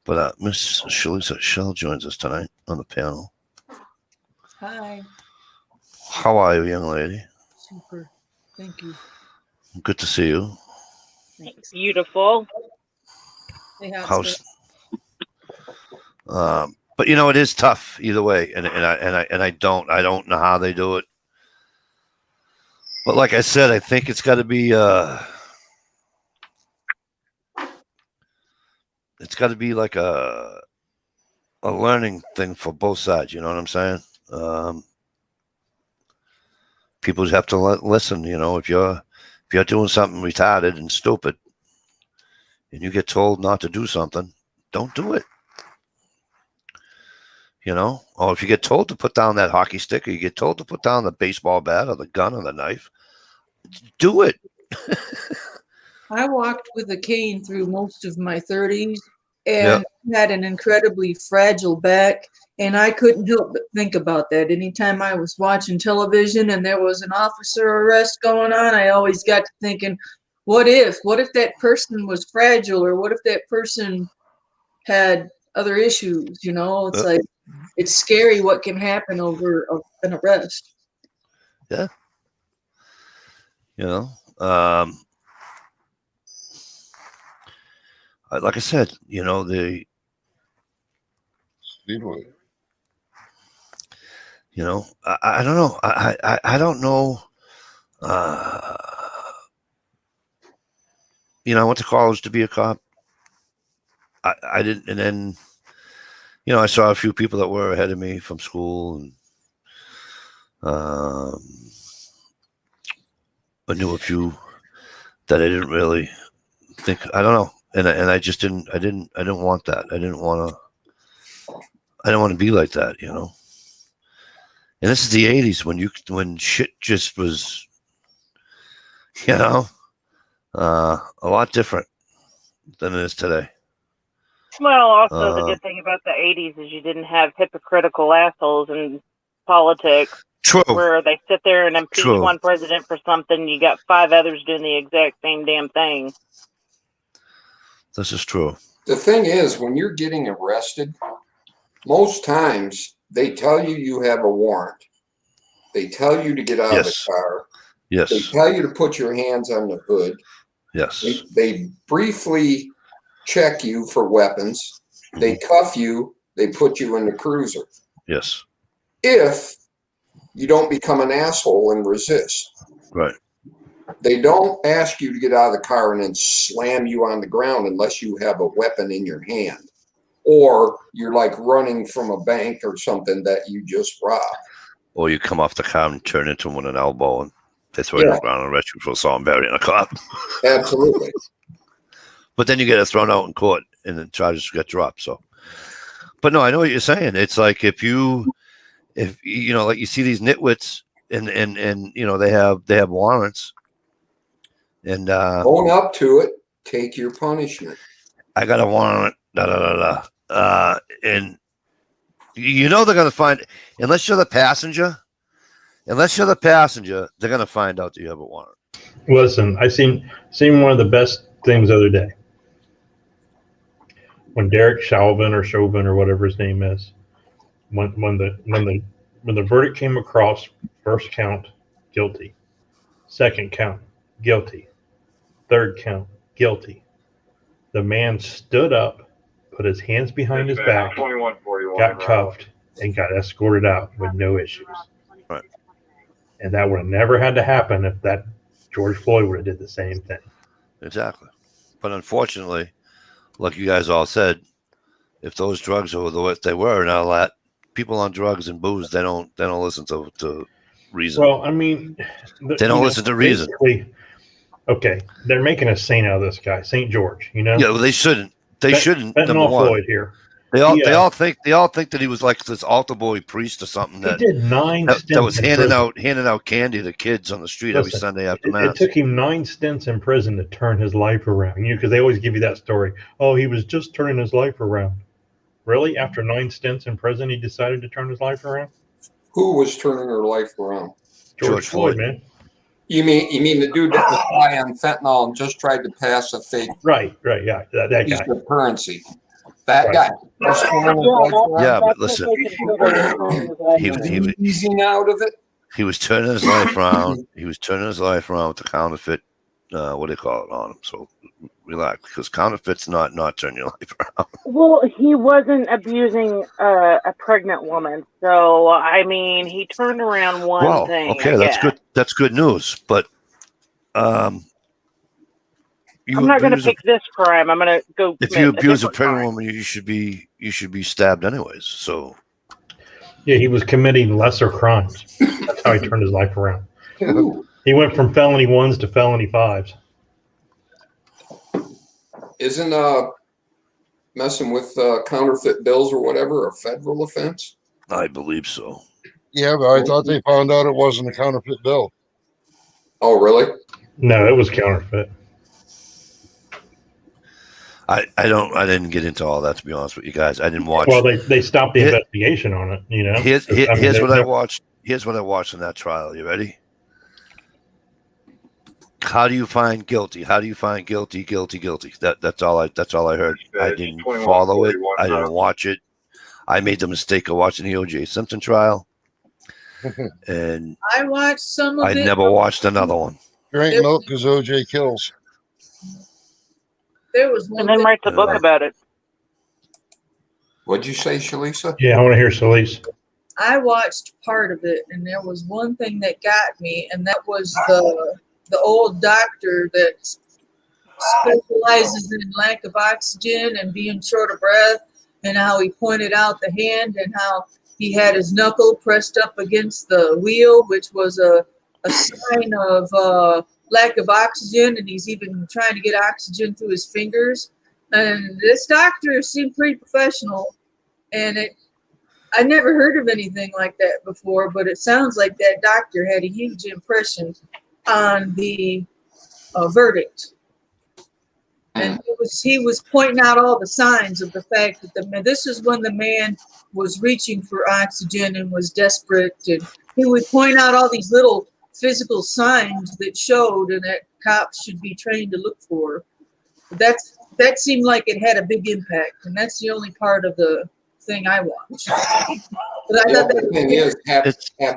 But Miss Shalisa Shell joins us tonight on the panel. Hi. How are you, young lady? Super. Thank you. Good to see you. Thanks. Beautiful. Hey, How's but you know, it is tough either way, and I don't know how they do it. But like I said, I think it's got to be like a learning thing for both sides. You know what I'm saying? People just have to listen. You know, if you're doing something retarded and stupid, and you get told not to do something, don't do it. You know, or if you get told to put down that hockey stick, or you get told to put down the baseball bat or the gun or the knife, do it. I walked with a cane through most of my 30s, and had an incredibly fragile back. And I couldn't help but think about that. Anytime I was watching television and there was an officer arrest going on, I always got to thinking, what if that person was fragile, or what if that person had other issues? You know, it's like, it's scary what can happen over an arrest. Yeah. You know, like I said, you know, Speedway. you know, I don't know. I don't know. You know, I went to college to be a cop. I didn't, and then, you know, I saw a few people that were ahead of me from school, and I knew a few that I didn't really think. I don't know, and I just didn't. I didn't want that. I didn't want to be like that, you know. And this is the '80s when shit just was, you know, a lot different than it is today. Well, also the good thing about the 80s is you didn't have hypocritical assholes in politics. True. Where they sit there and impeach True. one president for something, you got 5 others doing the exact same damn thing. This is true. The thing is, when you're getting arrested, most times they tell you have a warrant. They tell you to get out of the car. Yes. They tell you to put your hands on the hood. Yes. They briefly check you for weapons. They cuff you. They put you in the cruiser. Yes. If you don't become an asshole and resist. Right. They don't ask you to get out of the car and then slam you on the ground unless you have a weapon in your hand. Or you're like running from a bank or something that you just robbed. Or you come off the car and turn into him with an elbow, and they throw you around and arrest you for assault and burying a cop. Absolutely. But then you get thrown out in court and the charges get dropped. So, but no, I know what you're saying. It's like if you know, like you see these nitwits and you know, they have warrants, and own up to it, take your punishment. I got a warrant, and you know they're gonna find, unless you're the passenger, they're gonna find out that you have a warrant. Listen, I seen one of the best things the other day. When Derek Chauvin or whatever his name is, when the verdict came across, first count, guilty. Second count, guilty. Third count, guilty. The man stood up, put his hands behind his back, got cuffed, and got escorted out with no issues. Right. And that would have never had to happen if that George Floyd would have did the same thing. Exactly. But unfortunately, like you guys all said, if those drugs are what they were and all that, people on drugs and booze, they don't listen to reason. Well, I mean, they don't listen to reason. Okay, they're making a saint out of this guy, St. George. You know? Yeah, well, they shouldn't. They shouldn't. Fentanyl Floyd here. They all think that he was like this altar boy priest or something that did 9 stints that was handing prison. out candy to kids on the street every Sunday after mass. It took him 9 stints in prison to turn his life around. Because they always give you that story. Oh, he was just turning his life around. Really? After 9 stints in prison, he decided to turn his life around? Who was turning her life around? George Floyd, man. You mean the dude that was high on fentanyl and just tried to pass a fake right, yeah, that piece guy. of currency. That guy. Yeah, but listen, he was easing out of it. He was turning his life around. He was turning his life around with the counterfeit. What do they call it on him? So relax, because counterfeit's not turning your life around. Well, he wasn't abusing a pregnant woman, so I mean, he turned around one thing. Okay, that's good. That's good news. But I'm not going to pick this crime. I'm going to go. If you abuse a pregnant woman, you should be stabbed anyways. So yeah, he was committing lesser crimes. That's how he turned his life around. Ooh. He went from felony 1s to felony 5s. Isn't messing with counterfeit bills or whatever a federal offense? I believe so. Yeah, but I thought they found out it wasn't a counterfeit bill. Oh, really? No, it was counterfeit. I didn't get into all that, to be honest with you guys. I didn't watch. Well, they stopped the Here- investigation on it. You know. Here's I mean, here's what I they- watched. Here's what I watched in that trial. You ready? How do you find guilty? How do you find guilty? Guilty. That's all I heard. I didn't follow it. I didn't watch it. I made the mistake of watching the O.J. Simpson trial, and I watched some of I it. never watched another one. Drink milk because OJ kills. There was one And then thing- writes a book about it. What'd you say, Shalisa? Yeah, I want to hear Solis. I watched part of it, and there was one thing that got me, and that was the old doctor that specializes in lack of oxygen and being short of breath, and how he pointed out the hand and how he had his knuckle pressed up against the wheel, which was a sign of lack of oxygen, and he's even trying to get oxygen through his fingers. And this doctor seemed pretty professional, and I never heard of anything like that before, but it sounds like that doctor had a huge impression on the verdict. And he was pointing out all the signs of the fact that this is when the man was reaching for oxygen and was desperate. And he would point out all these little physical signs that showed and that cops should be trained to look for. That seemed like it had a big impact, and that's the only part of the thing I watched. But I The thought other thing is, have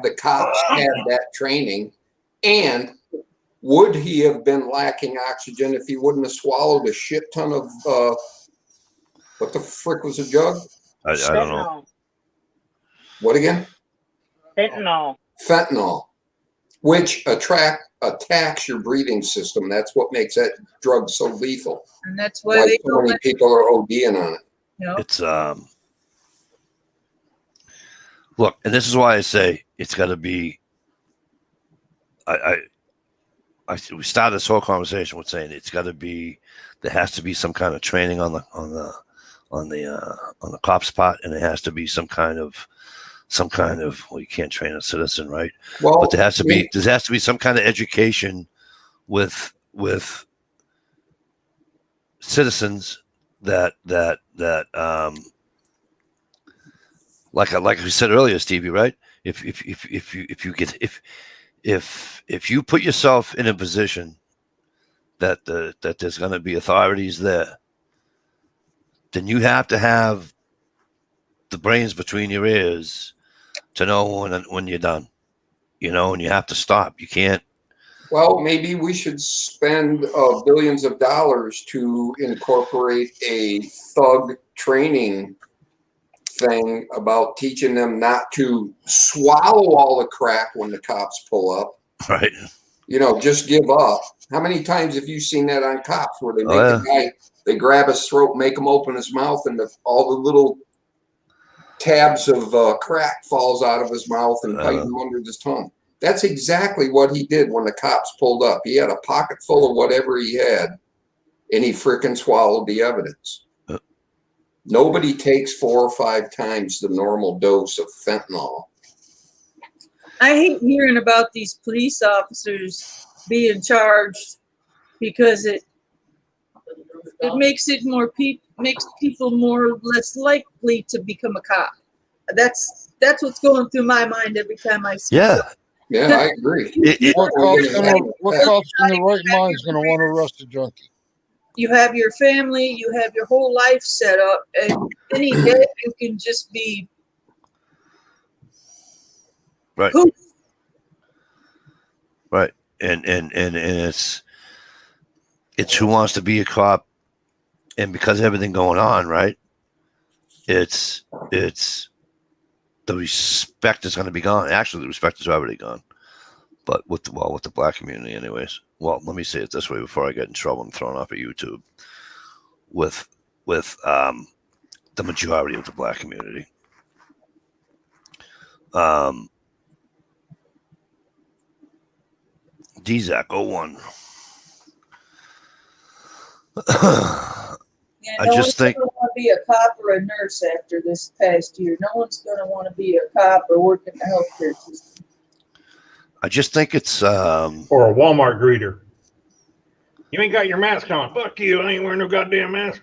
the cops had that training, and would he have been lacking oxygen if he wouldn't have swallowed a shit ton of what the frick was a jug? I don't know. What again? Fentanyl. Which attacks your breathing system. That's what makes that drug so lethal. And that's why Why they so don't many let, people are ODing on it. you know. It's look, and this is why I say it's got to be. We started this whole conversation with saying it's got to be. There has to be some kind of training on the cops part, and there has to be some kind of. Well, you can't train a citizen, right? Well, But there has to be some kind of education with citizens that like we said earlier, Stevie, right? If you put yourself in a position that there's going to be authorities there, then you have to have the brains between your ears to know when you're done, and you have to stop. You can't. Well, maybe we should spend billions of dollars to incorporate a thug training thing about teaching them not to swallow all the crack when the cops pull up. Right. Just give up. How many times have you seen that on cops where they make the guy, they grab his throat, make him open his mouth, and all the little tabs of crack falls out of his mouth and bite him under his tongue. That's exactly what he did when the cops pulled up. He had a pocket full of whatever he had, and he frickin' swallowed the evidence. Nobody takes 4 or 5 times the normal dose of fentanyl. I hate hearing about these police officers being charged because it makes people more or less likely to become a cop. That's what's going through my mind every time I see it. Yeah, I agree. What cop's in the right mind is going to want to arrest a junkie? You have your family, you have your whole life set up, and any day you can just be Right. poof. Right. And it's who wants to be a cop, and because of everything going on, right? It's the respect is going to be gone. Actually, the respect is already gone. But with the black community, anyways. Well, let me say it this way before I get in trouble and thrown off of YouTube. With the majority of the black community, DZAC 01. Yeah, I no just think one's going to be a cop or a nurse after this past year. No one's going to want to be a cop or work in the healthcare system. I just think it's Or a Walmart greeter. You ain't got your mask on. Fuck you. I ain't wearing no goddamn mask.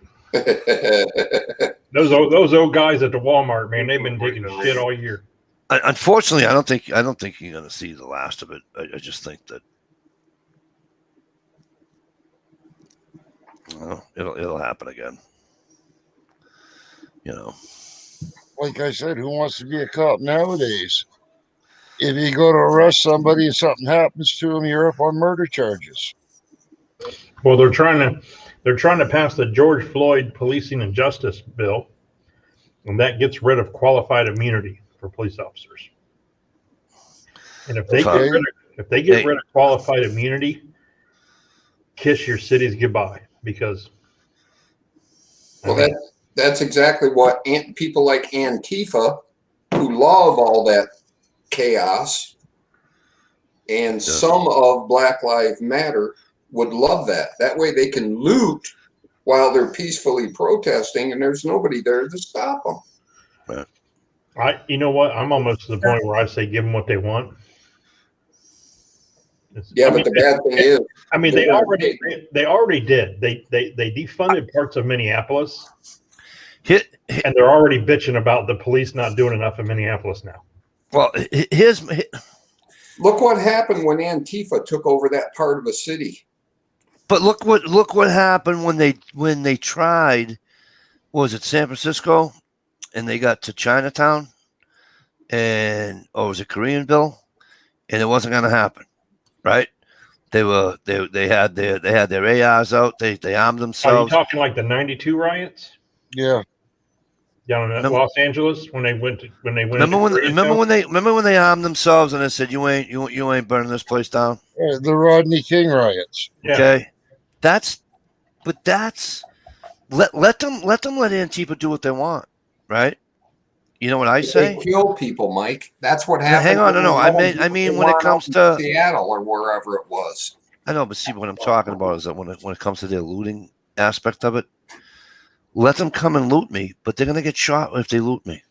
Those old guys at the Walmart, man, they've been taking shit all year. Unfortunately, I don't think you're going to see the last of it. I just think that it'll happen again. You know, like I said, who wants to be a cop nowadays? If you go to arrest somebody and something happens to them, you're up on murder charges. Well, they're trying to pass the George Floyd Policing and Justice bill, and that gets rid of qualified immunity for police officers. And if they get rid of qualified immunity, kiss your cities goodbye, because that's exactly what people like Antifa, who love all that chaos, and some of Black Lives Matter would love that. That way they can loot while they're peacefully protesting, and there's nobody there to stop them. You know what? I'm almost to the point where I say give them what they want. But the bad thing is, I mean, they already did. They defunded parts of Minneapolis, and they're already bitching about the police not doing enough in Minneapolis now. Well, look what happened when Antifa took over that part of a city. But look what happened when they tried. Was it San Francisco, and they got to Chinatown, was it Koreanville, and it wasn't going to happen, right? They had their ARs out. They armed themselves. Are you talking like the '92 riots? Yeah. Down in Los Angeles when they went. Remember when they armed themselves and they said you ain't burning this place down? The Rodney King riots. Yeah. Okay, let Antifa do what they want, right? You know what I say? They kill people, Mike. That's what happened. Hang on, no. I mean when it comes to Seattle or wherever it was. I know, but see, what I'm talking about is that when it comes to their looting aspect of it, let them come and loot me, but they're gonna get shot if they loot me.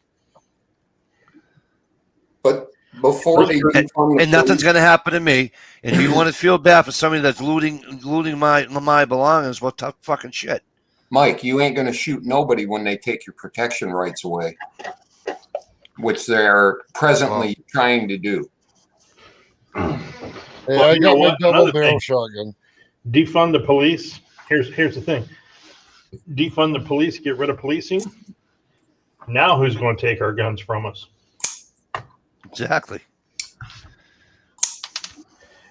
But before they and nothing's gonna happen to me. And you want to feel bad for somebody that's looting my belongings? Well, tough fucking shit. Mike, you ain't gonna shoot nobody when they take your protection rights away, which they're presently trying to do. Hey, I got my double barrel shotgun. Defund the police. Here's the thing. Defund the police, get rid of policing. Now who's going to take our guns from us? Exactly.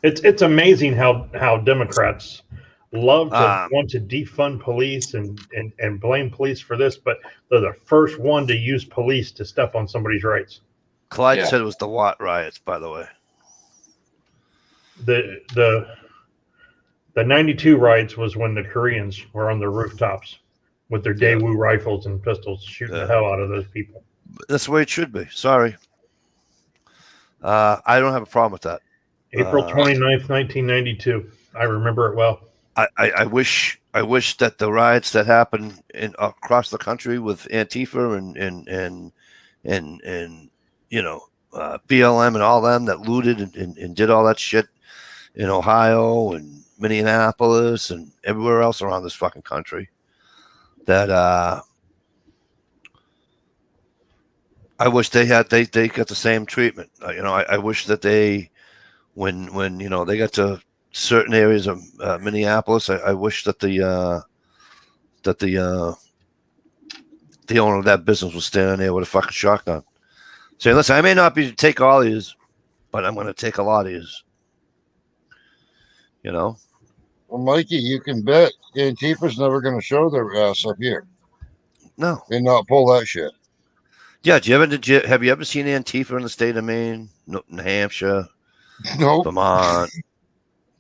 It's amazing how Democrats love to want to defund police and blame police for this, but they're the first one to use police to step on somebody's rights. Clyde said it was the Watt riots, by the way. The 92 riots was when the Koreans were on the rooftops with their Daewoo rifles and pistols shooting the hell out of those people. That's the way it should be. Sorry. I don't have a problem with that. April 29th, 1992. I remember it well. I wish that the riots that happened across the country with Antifa and BLM and all them that looted and did all that shit in Ohio and Minneapolis and everywhere else around this fucking country, that I wish they got the same treatment. I wish that they, when they got to certain areas of Minneapolis, I wish that the owner of that business was standing there with a fucking shotgun, saying, "Listen, I may not be to take all these, but I'm going to take a lot of these." Well, Mikey, you can bet Antifa's never going to show their ass up here. No, and not pull that shit. Yeah, have you ever seen Antifa in the state of Maine, New Hampshire, Nope. Vermont?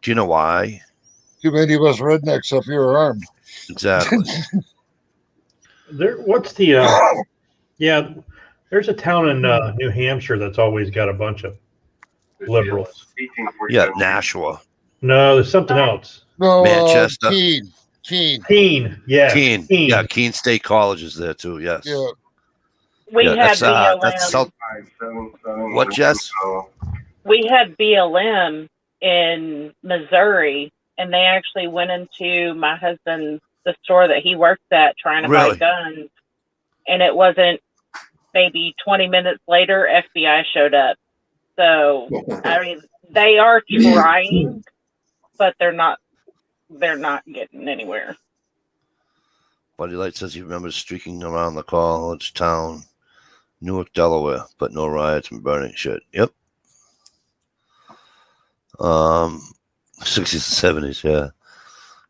Do you know why? Too many of us rednecks up here are armed. Exactly. There's a town in New Hampshire that's always got a bunch of liberals. Yeah, Nashua. No, there's something else. No, Manchester. Keene. Yeah. Keene. Yeah, Keene State College is there too. Yes. Yeah. We had BLM. That's what, Jess? We had BLM in Missouri, and they actually went into my husband's the store that he works at trying to buy Really? guns. And it wasn't maybe 20 minutes later, FBI showed up. So, I mean, they are trying, but they're not getting anywhere. Buddy Light says he remembers streaking around the college town, Newark, Delaware, but no riots and burning shit. Yep. 60s and 70s, yeah.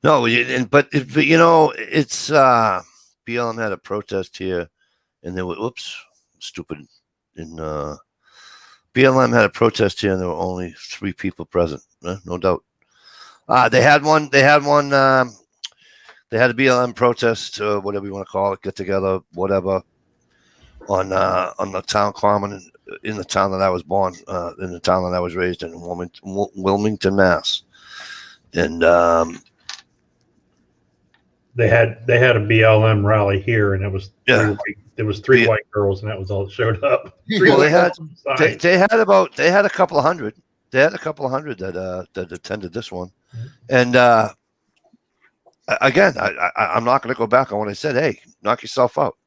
No, but you know, it's BLM had a protest here, and there were stupid. In BLM had a protest here, and there were only 3 people present. No doubt. They had one. They had a BLM protest, whatever you want to call it, get together, whatever, on the town common in the town that I was born, in the town that I was raised in Wilmington, Mass. And they had a BLM rally here, and it was three white girls, and that was all that showed up. Well, they had a couple of hundred. They had a couple of hundred that attended this one, and again, I'm not going to go back on what I said. Hey, knock yourself out.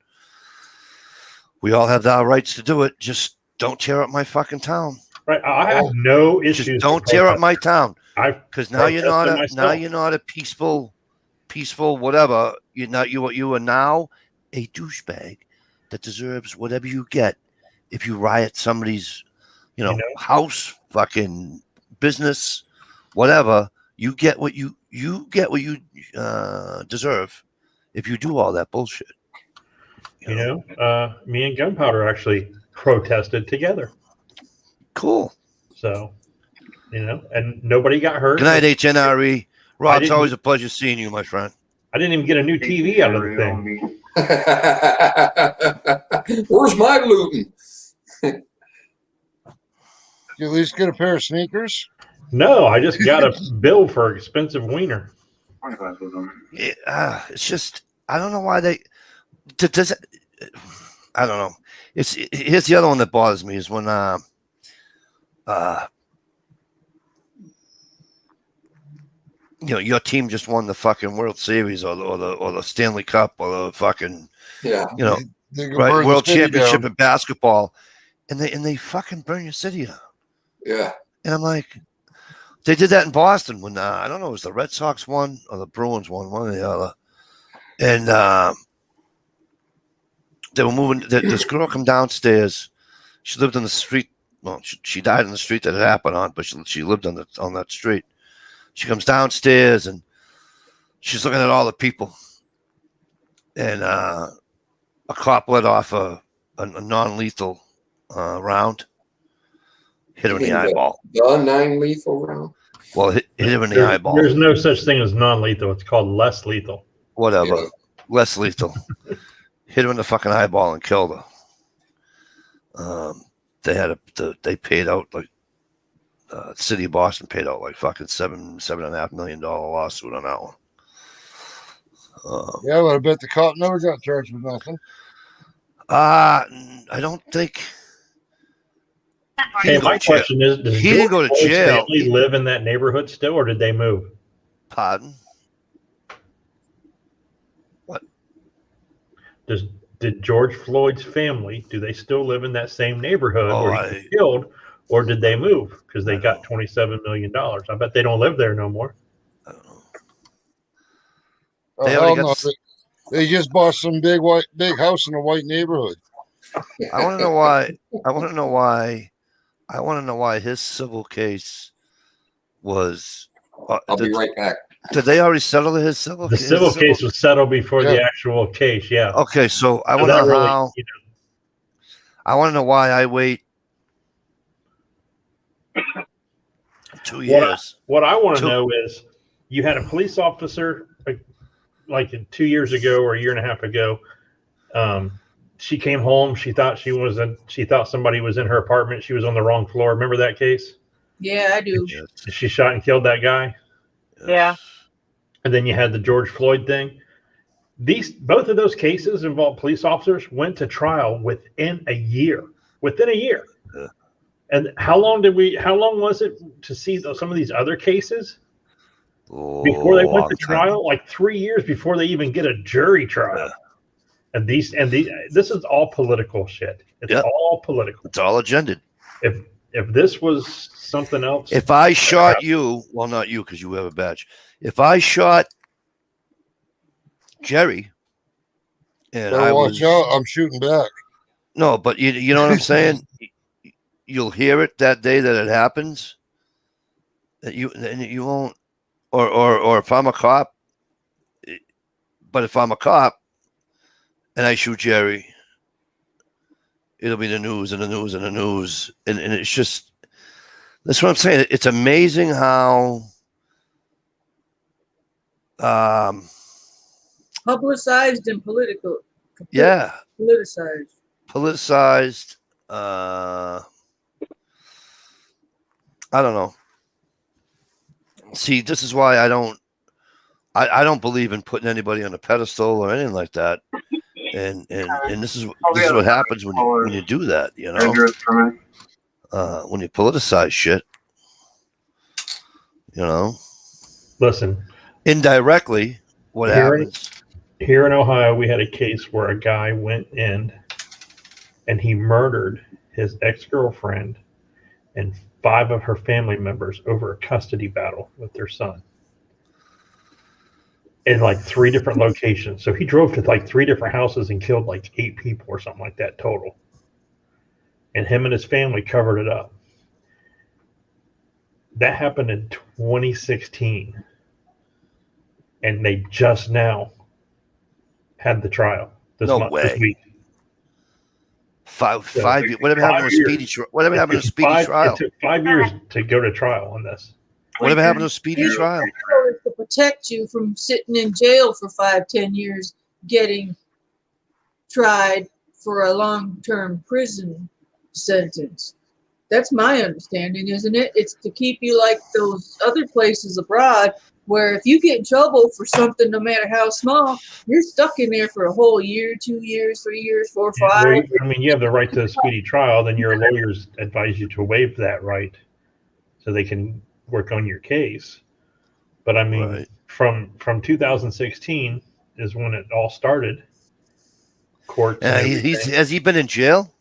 We all have our rights to do it. Just don't tear up my fucking town. Right, I have no issues. Just don't tear up my town. Because now you're not a peaceful whatever. You are now a douchebag that deserves whatever you get if you riot somebody's, house, fucking business, whatever. You get what you deserve if you do all that bullshit. Me and Gunpowder actually protested together. Cool. So, and nobody got hurt. Good night, HNRE. Rob, it's always a pleasure seeing you, my friend. I didn't even get a new TV out of the thing. Where's my looting? You at least get a pair of sneakers? No, I just got a bill for expensive wiener. It's just, I don't know why they does it. I don't know. Here's the other one that bothers me is when your team just won the fucking World Series or the Stanley Cup or the fucking World Championship in basketball, and they fucking burn your city down. Yeah. And I'm like, they did that in Boston when I don't know, it was the Red Sox won or the Bruins won, one or the other, and they were moving. This girl come downstairs. She lived on the street. Well, she died in the street that it happened on, but she lived on that street. She comes downstairs and she's looking at all the people, and a cop let off a non-lethal round, hit her in the eyeball. The non-lethal round. Well, hit him in the eyeball. There's no such thing as non-lethal. It's called less lethal. Whatever, Yeah. less lethal. Hit her in the fucking eyeball and killed her. They paid out like. City of Boston paid out like fucking $7.5 million lawsuit on that one. Yeah, but I bet the cop never got charged with nothing. I don't think. Hey, my question is: does he didn't go to George Floyd's jail. family live in that neighborhood still, or did they move? Pardon? What? Did George Floyd's family, do they still live in that same neighborhood where he was killed, or did they move because they got $27 million? I bet they don't live there no more. I don't know. They, they just bought some big house in a white neighborhood. I want to know why his civil case was. I'll be right back. Did they already settle his civil? The civil case was settled before the actual case. Yeah. Okay, so I want to know how. I want to know why I wait 2 years. What I want to know is, you had a police officer like 2 years ago or a year and a half ago. She came home. She thought somebody was in her apartment. She was on the wrong floor. Remember that case? Yeah, I do. She shot and killed that guy. Yeah. And then you had the George Floyd thing. Both of those cases involved police officers went to trial within a year. Yeah. And how long was it to see some of these other cases? before they went long to time. trial, like 3 years before they even get a jury trial. Yeah. And this is all political shit. It's Yep. all political. It's all agended. If this was something else, If I shot you, well, not you because you have a badge. If I shot Jerry, and Better I watch was out. I'm shooting back. no, but you know what I'm saying. You'll hear it that day that it happens. That you won't, or if I'm a cop, but if I'm a cop and I shoot Jerry, it'll be the news and the news and the news, and it's just that's what I'm saying. It's amazing how Publicized and political. yeah, Politicized. I don't know. See, this is why I don't believe in putting anybody on a pedestal or anything like that. And this is what happens when you do that, you know. When you politicize shit, you know. listen, Indirectly, what happens? Here in Ohio, we had a case where a guy went in and he murdered his ex-girlfriend and 5 of her family members over a custody battle with their son in like 3 different locations. So he drove to like 3 different houses and killed like 8 people or something like that total. And him and his family covered it up. That happened in 2016. And they just now had the trial this week. 5 years. Whatever happened to a speedy trial? Whatever happened to a speedy trial? It took 5 years to go to trial on this. Whatever happened to a speedy trial? To protect you from sitting in jail for 5-10 years, getting tried for a long-term prison sentence. That's my understanding, isn't it? It's to keep you like those other places abroad where if you get in trouble for something, no matter how small, you're stuck in there for a whole year, 2 years, 3 years, 4, 5. I mean, you have the right to a speedy trial. Then your lawyers advise you to waive that right so they can work on your case. But I mean, from 2016 is when it all started. Court. Has he been in jail?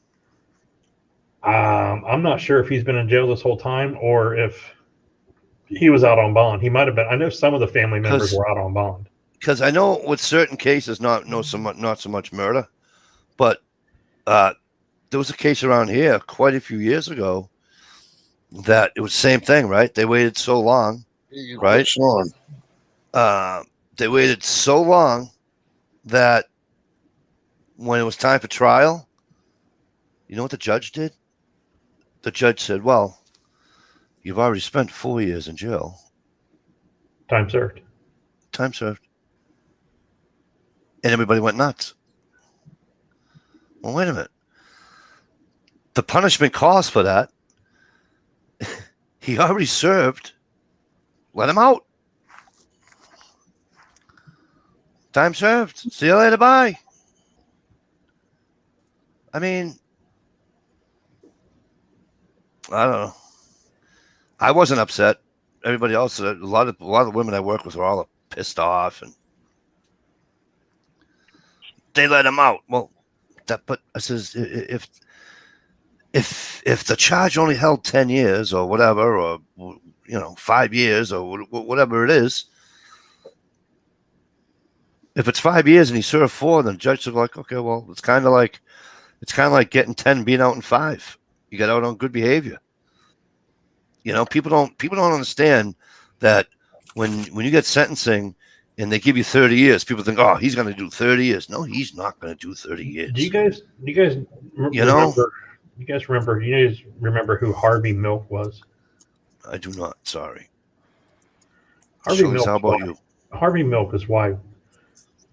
I'm not sure if he's been in jail this whole time or if he was out on bond. He might have been. I know some of the family members were out on bond. Because I know with certain cases, not so much murder, but there was a case around here quite a few years ago that it was the same thing, right? They waited so long, right? They waited so long that when it was time for trial, you know what the judge did? The judge said, well, you've already spent 4 years in jail. Time served. Time served. And everybody went nuts. Well, wait a minute. The punishment calls for that. He already served. Let him out. Time served. See you later. Bye. I mean, I don't know. I wasn't upset. Everybody else, a lot of the women I work with were all pissed off, and they let him out. Well, but I says if the charge only held 10 years or whatever, or 5 years or whatever it is, if it's 5 years and he served 4, then the judge is like, okay, well, it's kind of like getting 10, being out in 5. You got out on good behavior. People don't understand that when you get sentencing and they give you 30 years, people think, oh, he's going to do 30 years. No, he's not going to do 30 years. Do you guys remember who Harvey Milk was? I do not. Sorry. Harvey Milk. How about you? Harvey Milk is why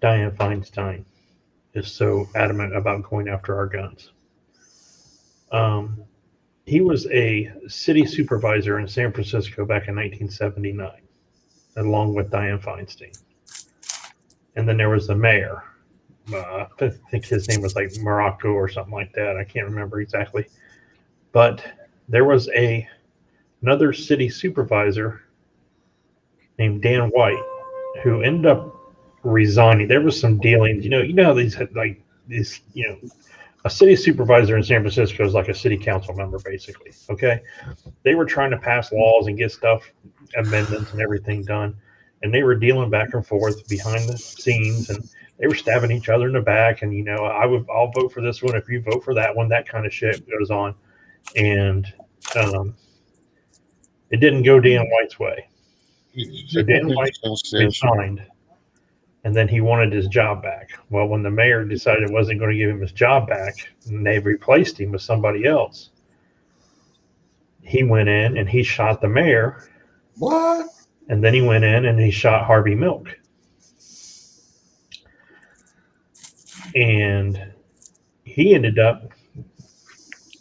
Dianne Feinstein is so adamant about going after our guns. He was a city supervisor in San Francisco back in 1979, along with Dianne Feinstein. And then there was the mayor. I think his name was like Morocco or something like that. I can't remember exactly. But there was another city supervisor named Dan White, who ended up resigning. There was some dealings. You know how these a city supervisor in San Francisco is like a city council member, basically. Okay, they were trying to pass laws and get stuff, amendments and everything done, and they were dealing back and forth behind the scenes, and they were stabbing each other in the back. And I'll vote for this one if you vote for that one. That kind of shit goes on, and it didn't go Dan White's way. So Dan White resigned, and then he wanted his job back. Well, when the mayor decided it wasn't going to give him his job back, and they replaced him with somebody else, he went in and he shot the mayor. What? And then he went in and he shot Harvey Milk. And he ended up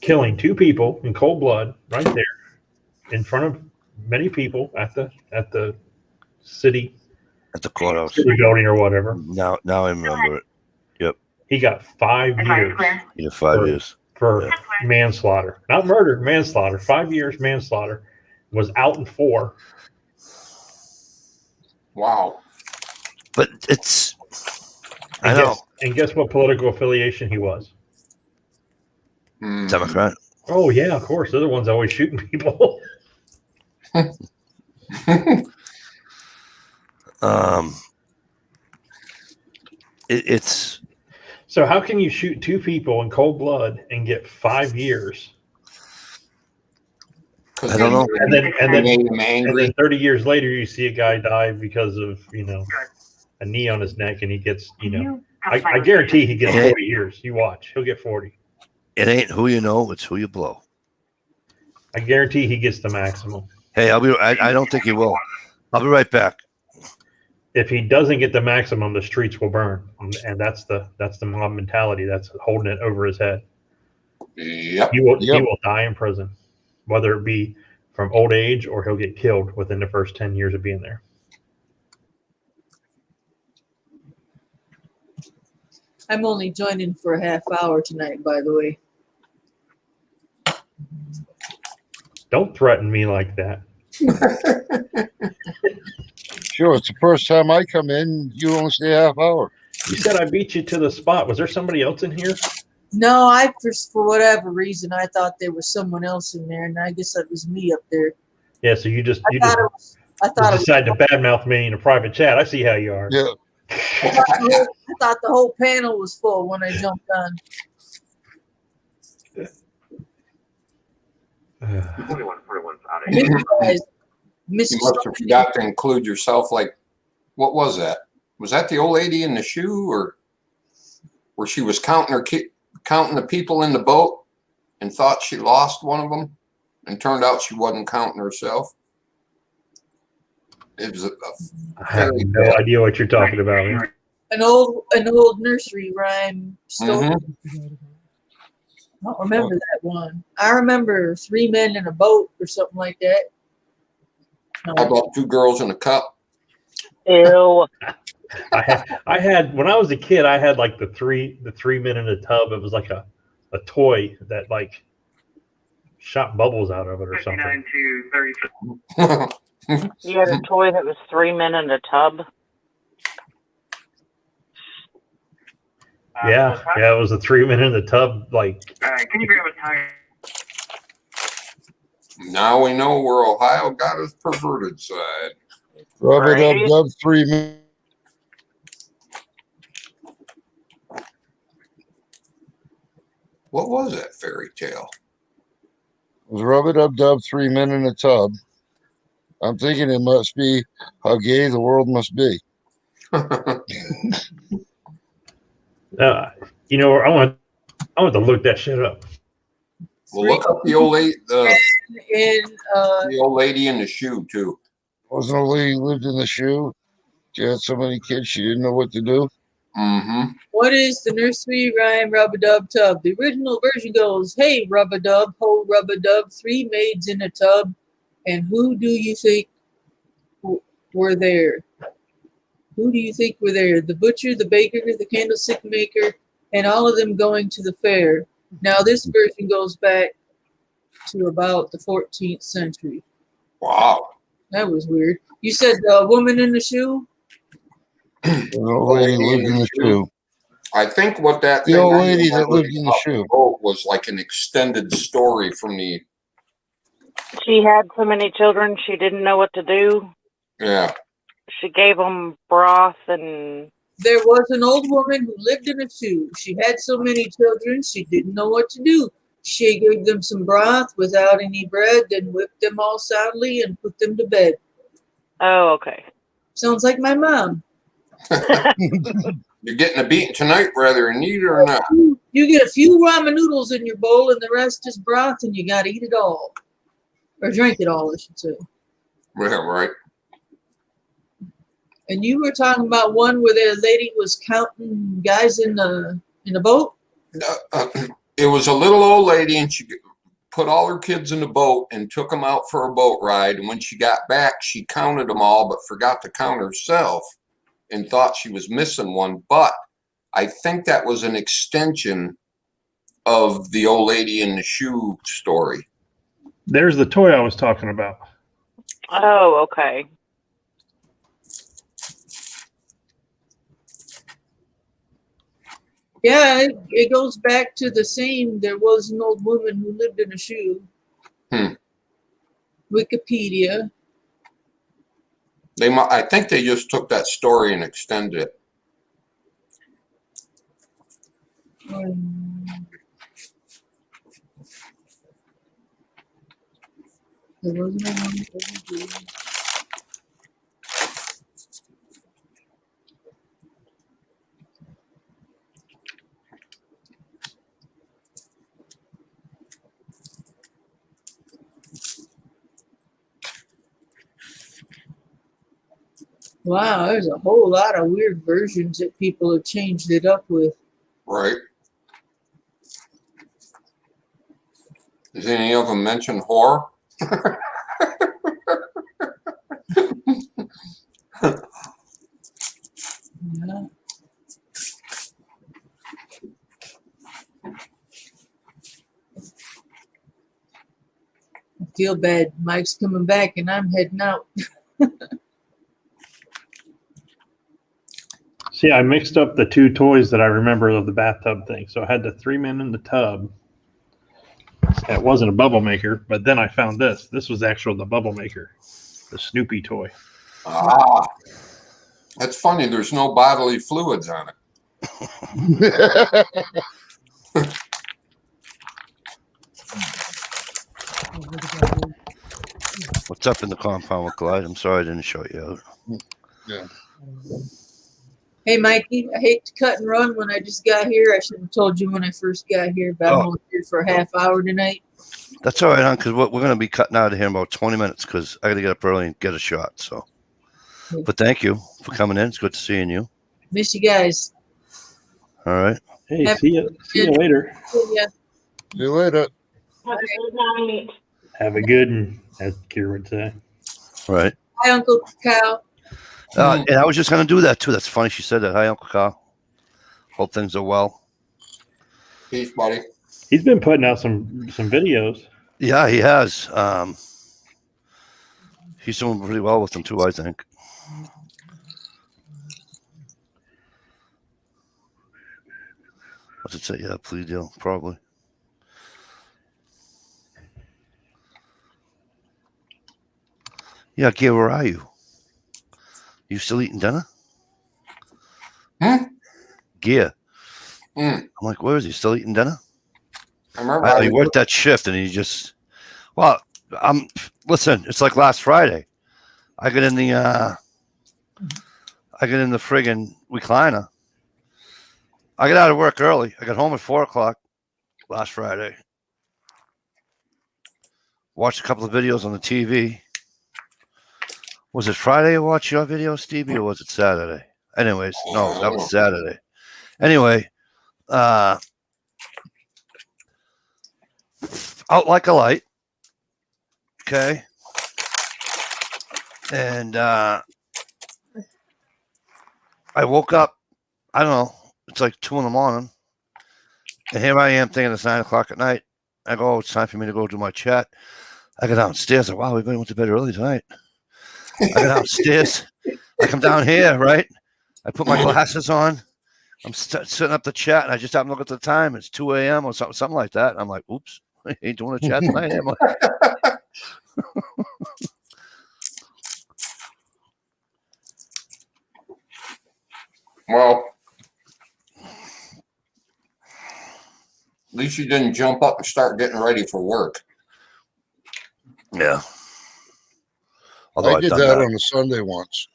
killing 2 people in cold blood right there in front of many people at the city, at the courthouse, city building or whatever. Now I remember it. Yep. He got 5 years. Yeah, 5 years for manslaughter, not murder, manslaughter. 5 years manslaughter. Was out in 4. Wow. But it's, I And know, guess what political affiliation he was? Democrat. Oh yeah, of course. They're the ones always shooting people. It's So how can you shoot 2 people in cold blood and get 5 years? I don't know. And then made him angry. 30 years later, you see a guy die because of a knee on his neck, and he gets I guarantee he gets 40 years. You watch, he'll get 40. It ain't who you know, it's who you blow. I guarantee he gets the maximum. Hey, I don't think he will. I'll be right back. If he doesn't get the maximum, the streets will burn, and that's the mob mentality that's holding it over his head. Yep. He will die in prison, whether it be from old age or he'll get killed within the first 10 years of being there. I'm only joining for a half hour tonight, by the way. Don't threaten me like that. Sure, it's the first time I come in. You only stay a half hour. You said I beat you to the spot. Was there somebody else in here? No, for whatever reason, I thought there was someone else in there, and I guess that was me up there. Yeah, so you just I thought decided to badmouth me in a private chat. I see how you are. Yeah. I thought the whole panel was full when I jumped on. You must have forgot to include yourself. Like, what was that? Was that the old lady in the shoe, or where she was counting the people in the boat and thought she lost one of them, and turned out she wasn't counting herself? It was I have no idea what you're talking about. Man. An old nursery rhyme story. Mm-hmm. I don't remember that one. I remember 3 men in a boat or something like that. How about 2 girls in a cup? Ew. I had when I was a kid, I had like the three men in a tub. It was like a toy that like shot bubbles out of it or something. You had a toy that was 3 men in a tub? Yeah, it was a 3 men in the tub. Like, can you grab a tire? Now we know where Ohio got his perverted side. Rub it up, dub 3 minutes. What was that fairy tale? Was rub it up, dub 3 men in a tub. I'm thinking it must be how gay the world must be. I want to look that shit up. Well, look up the old lady, the old lady in the shoe too. Wasn't a lady who lived in the shoe? She had so many kids she didn't know what to do. Mm-hmm. What is the nursery rhyme Rub-a-Dub Tub? The original version goes, hey, Rub-a-Dub, ho, Rub-a-Dub, 3 maids in a tub. And who do you think were there? Who do you think were there? The butcher, the baker, the candlestick maker, and all of them going to the fair. Now, this version goes back to about the 14th century. Wow. That was weird. You said the woman in the shoe? The old lady lived in the shoe. I think what that The thing old I lady that remember lived in the about shoe. boat was like an extended story from the She had so many children, she didn't know what to do. yeah. She gave them broth and There was an old woman who lived in a shoe. She had so many children, she didn't know what to do. She gave them some broth without any bread, then whipped them all soundly and put them to bed. oh, okay. Sounds like my mom. You're getting a beating tonight, brother, and need it or not. You get a few ramen noodles in your bowl and the rest is broth and you gotta eat it all. Or drink it all, I should say. Yeah, right. And you were talking about one where the lady was counting guys in the boat? It was a little old lady, and she put all her kids in the boat and took them out for a boat ride. And when she got back, she counted them all, but forgot to count herself and thought she was missing one. But I think that was an extension of the old lady in the shoe story. There's the toy I was talking about. Oh, okay. Yeah, it goes back to the same. There was an old woman who lived in a shoe. Wikipedia. I think they just took that story and extended it. There was no one. Wow, there's a whole lot of weird versions that people have changed it up with. Right. Does any of them mention whore? Yeah. I feel bad. Mike's coming back and I'm heading out. See, I mixed up the two toys that I remember of the bathtub thing. So I had the 3 men in the tub. It wasn't a bubble maker, but then I found this. This was actually the bubble maker, the Snoopy toy. Ah, that's funny. There's no bodily fluids on it. What's up in the compound with Clyde? I'm sorry I didn't show you out. Yeah. Hey, Mikey, I hate to cut and run when I just got here. I should have told you when I first got here, but I'm only here for a half hour tonight. That's all right, hon, because we're going to be cutting out of here in about 20 minutes because I got to get up early and get a shot. So, but thank you for coming in. It's good to seeing you. Miss you guys. All right. Hey, see you later. Yeah. See you later. Have a good one, as Kira would say. All right. Hi, Uncle Cal. And I was just going to do that too. That's funny. She said that. Hi, Uncle Kyle. Hope things are well. Peace, buddy. He's been putting out some videos. Yeah, he has. He's doing pretty well with them too, I think. What's it say? Yeah, plea deal, probably. Yeah, Gear, where are you? You still eating dinner? Gear. I'm like, where is he? Still eating dinner? I remember He worked that shift and he just, listen, it's like last Friday. I get in the friggin' recliner. I got out of work early. I got home at 4:00 last Friday. Watched a couple of videos on the TV. Was it Friday I watched your video, Stevie, or was it Saturday? Anyways, no, that was Saturday. Anyway, out like a light. Okay. And I woke up, I don't know, it's like 2 a.m. And here I am thinking it's 9:00 at night. I go, it's time for me to go do my chat. I go downstairs. Like, wow, everybody went to bed early tonight. I go downstairs. I come down here, right? I put my glasses on. I'm setting up the chat, and I just happen to look at the time. It's 2 a.m. or something like that. I'm like, oops, I ain't doing a chat tonight, am I? Well, at least you didn't jump up and start getting ready for work. Yeah. Although I I've did done that that. on a Sunday once.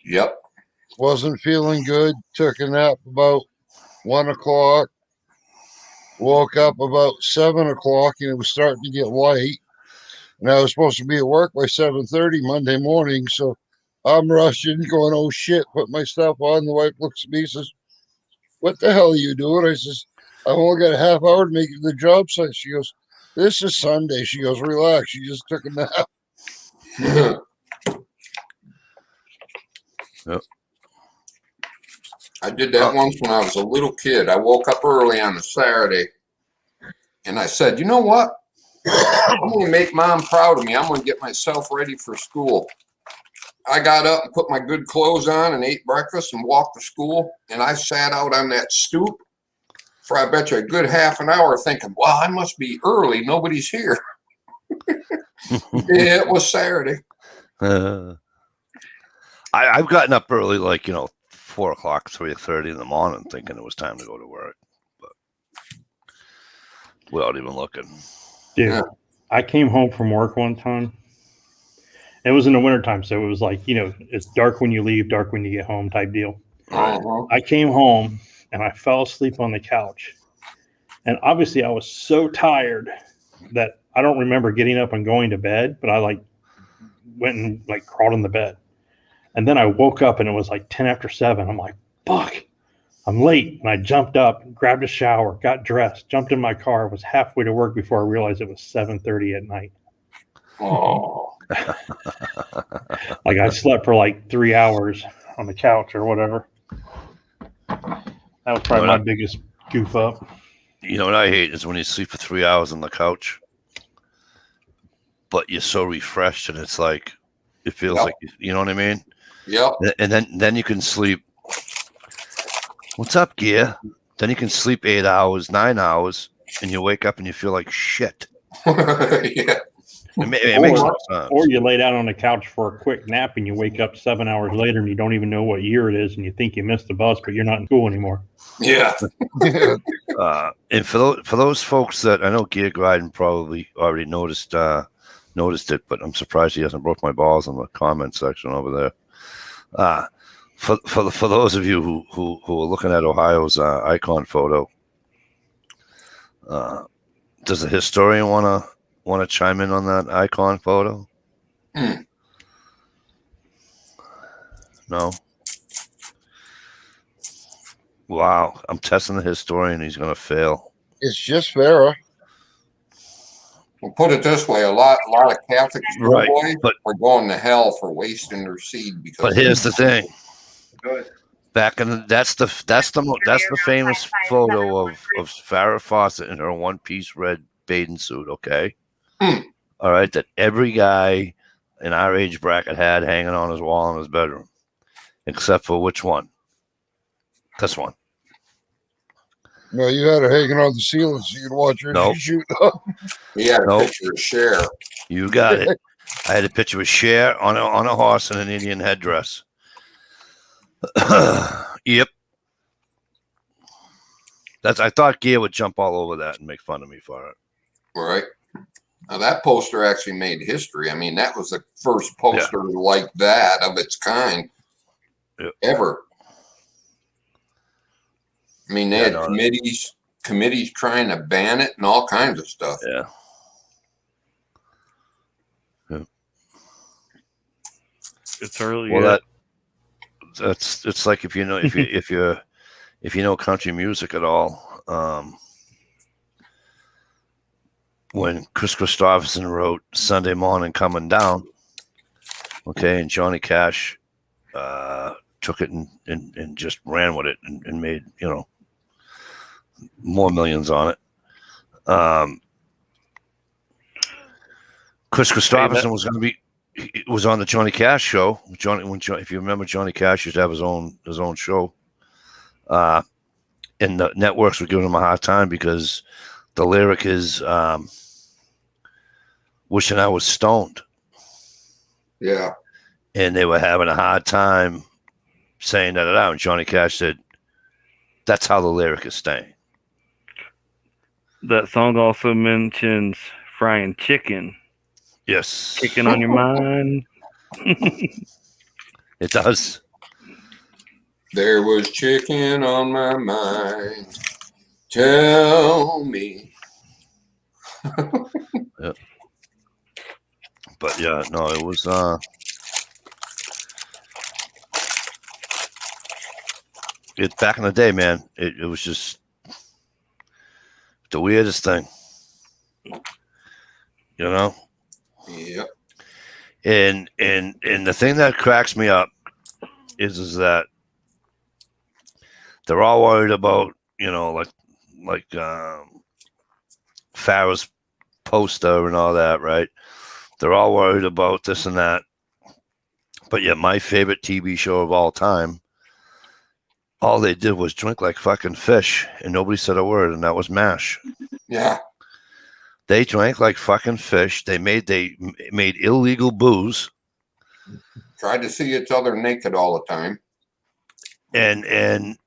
Yep. Wasn't feeling good. Took a nap about 1 o'clock. Woke up about 7 o'clock, and it was starting to get light. And I was supposed to be at work by 7:30 Monday morning, so I'm rushing, going, "Oh shit!" Put my stuff on. The wife looks at me, says, "What the hell are you doing?" I says, "I've only got a half hour to make it to the job site." She goes, "This is Sunday." She goes, "Relax. You just took a nap." Yep. I did that once when I was a little kid. I woke up early on a Saturday, and I said, "You know what? I'm going to make Mom proud of me. I'm going to get myself ready for school." I got up and put my good clothes on and ate breakfast and walked to school. And I sat out on that stoop for, I bet you, a good half an hour thinking, "Wow, I must be early. Nobody's here." Yeah, it was Saturday. I've gotten up early, like, 4 o'clock, 3:30 in the morning, thinking it was time to go to work, but without even looking. Dude, Yeah. I came home from work one time. It was in the wintertime, so it was like, it's dark when you leave, dark when you get home type deal. Uh-huh. I came home and I fell asleep on the couch. And obviously I was so tired that I don't remember getting up and going to bed, but I went and crawled in the bed. And then I woke up and it was like 10 after 7. I'm like, fuck, I'm late. And I jumped up, grabbed a shower, got dressed, jumped in my car, was halfway to work before I realized it was 7:30 at night. Oh. I slept for 3 hours on the couch or whatever. That was probably my biggest goof up. You know what I hate is when you sleep for 3 hours on the couch, but you're so refreshed, and it's like, it feels like, you know what I mean? Yep. And then you can sleep. What's up, Gear? Then you can sleep 8 hours, 9 hours, and you wake up and you feel like shit. Yeah. It makes no sense. Or you lay down on the couch for a quick nap and you wake up 7 hours later and you don't even know what year it is and you think you missed the bus, but you're not in school anymore. Yeah. And for those folks that, I know Gear Gryden probably already noticed it, but I'm surprised he hasn't broke my balls in the comment section over there. For those of you who are looking at Ohio's icon photo, does the historian want to chime in on that icon photo? No. Wow, I'm testing the historian. He's going to fail. It's just Farrah. We'll put it this way: a lot of Catholic Right, boys but- are going to hell for wasting their seed because. But here's the thing. Good. Back in that's the famous photo of Farrah Fawcett in her one-piece red bathing suit. Okay, all right, that every guy in our age bracket had hanging on his wall in his bedroom, except for which one? This one. No, you had her hanging on the ceiling so you could watch her Nope. shoot up. He had a Nope. picture of Cher. You got it. I had a picture of Cher on a horse in an Indian headdress. Yep. I thought Gear would jump all over that and make fun of me for it. Right. Now that poster actually made history. I mean, that was the first poster like that of its kind ever. I mean, they had committees trying to ban it and all kinds of stuff. Yeah. It's early. Well, it's like if you know country music at all, when Chris Christopherson wrote Sunday Morning Coming Down, okay, and Johnny Cash took it and just ran with it and made, more millions on it. Chris Christopherson was going to be. It was on the Johnny Cash show. If you remember, Johnny Cash used to have his own show. And the networks were giving him a hard time because the lyric is "Wishing I was stoned." Yeah. And they were having a hard time saying that out. And Johnny Cash said, "That's how the lyric is staying." That song also mentions frying chicken. Yes. Chicken on your mind. It does. There was chicken on my mind. Tell me. Yep. But yeah, no, it was it back in the day, man. It was just the weirdest thing. You know? Yep. And the thing that cracks me up is that they're all worried about, you know, like Farrah's poster and all that, right? They're all worried about this and that. But yet my favorite TV show of all time, all they did was drink like fucking fish and nobody said a word, and that was MASH. Yeah. They drank like fucking fish. They made illegal booze. Tried to see each other naked all the time. And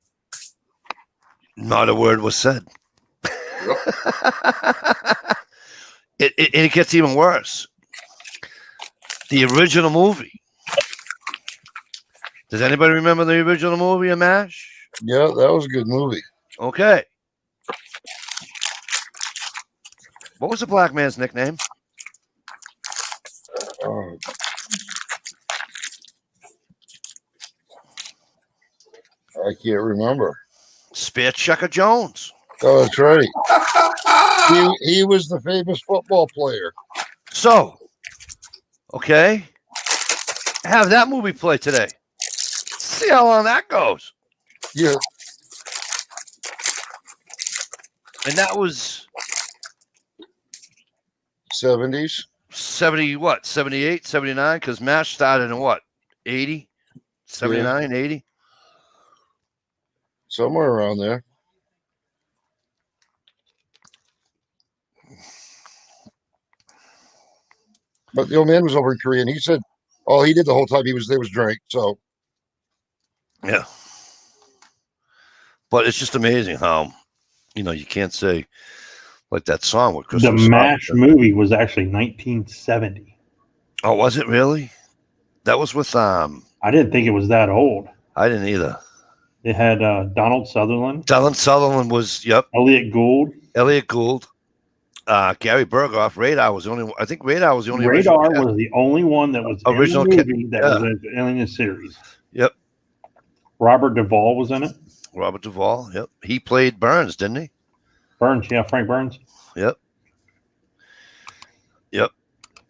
not a word was said. Yep. It gets even worse. The original movie. Does anybody remember the original movie of MASH? Yeah, that was a good movie. Okay. What was the black man's nickname? I can't remember. Spear Chucker Jones. Oh, that's right. He was the famous football player. So, okay, have that movie play today. See how long that goes. Yeah. And that was 70s. 70, what, 78, 79? Because MASH started in what, 80? 79, 80? Somewhere around there. But the old man was over in Korea, and he said all he did the whole time he was there was drink. So Yeah. But it's just amazing how, you know, you can't say like that song with Chris. The MASH movie was actually 1970. Oh, was it really? That was with I didn't think it was that old. I didn't either. It had Donald Sutherland. Donald Sutherland was, yep. Elliot Gould. Gary Berghoff. Radar was the only. I think Radar was the only. Radar was the only one that was original in the movie that was in the series. Yep. Robert Duvall was in it. Robert Duvall. Yep. He played Burns, didn't he? Burns, yeah, Frank Burns. Yep.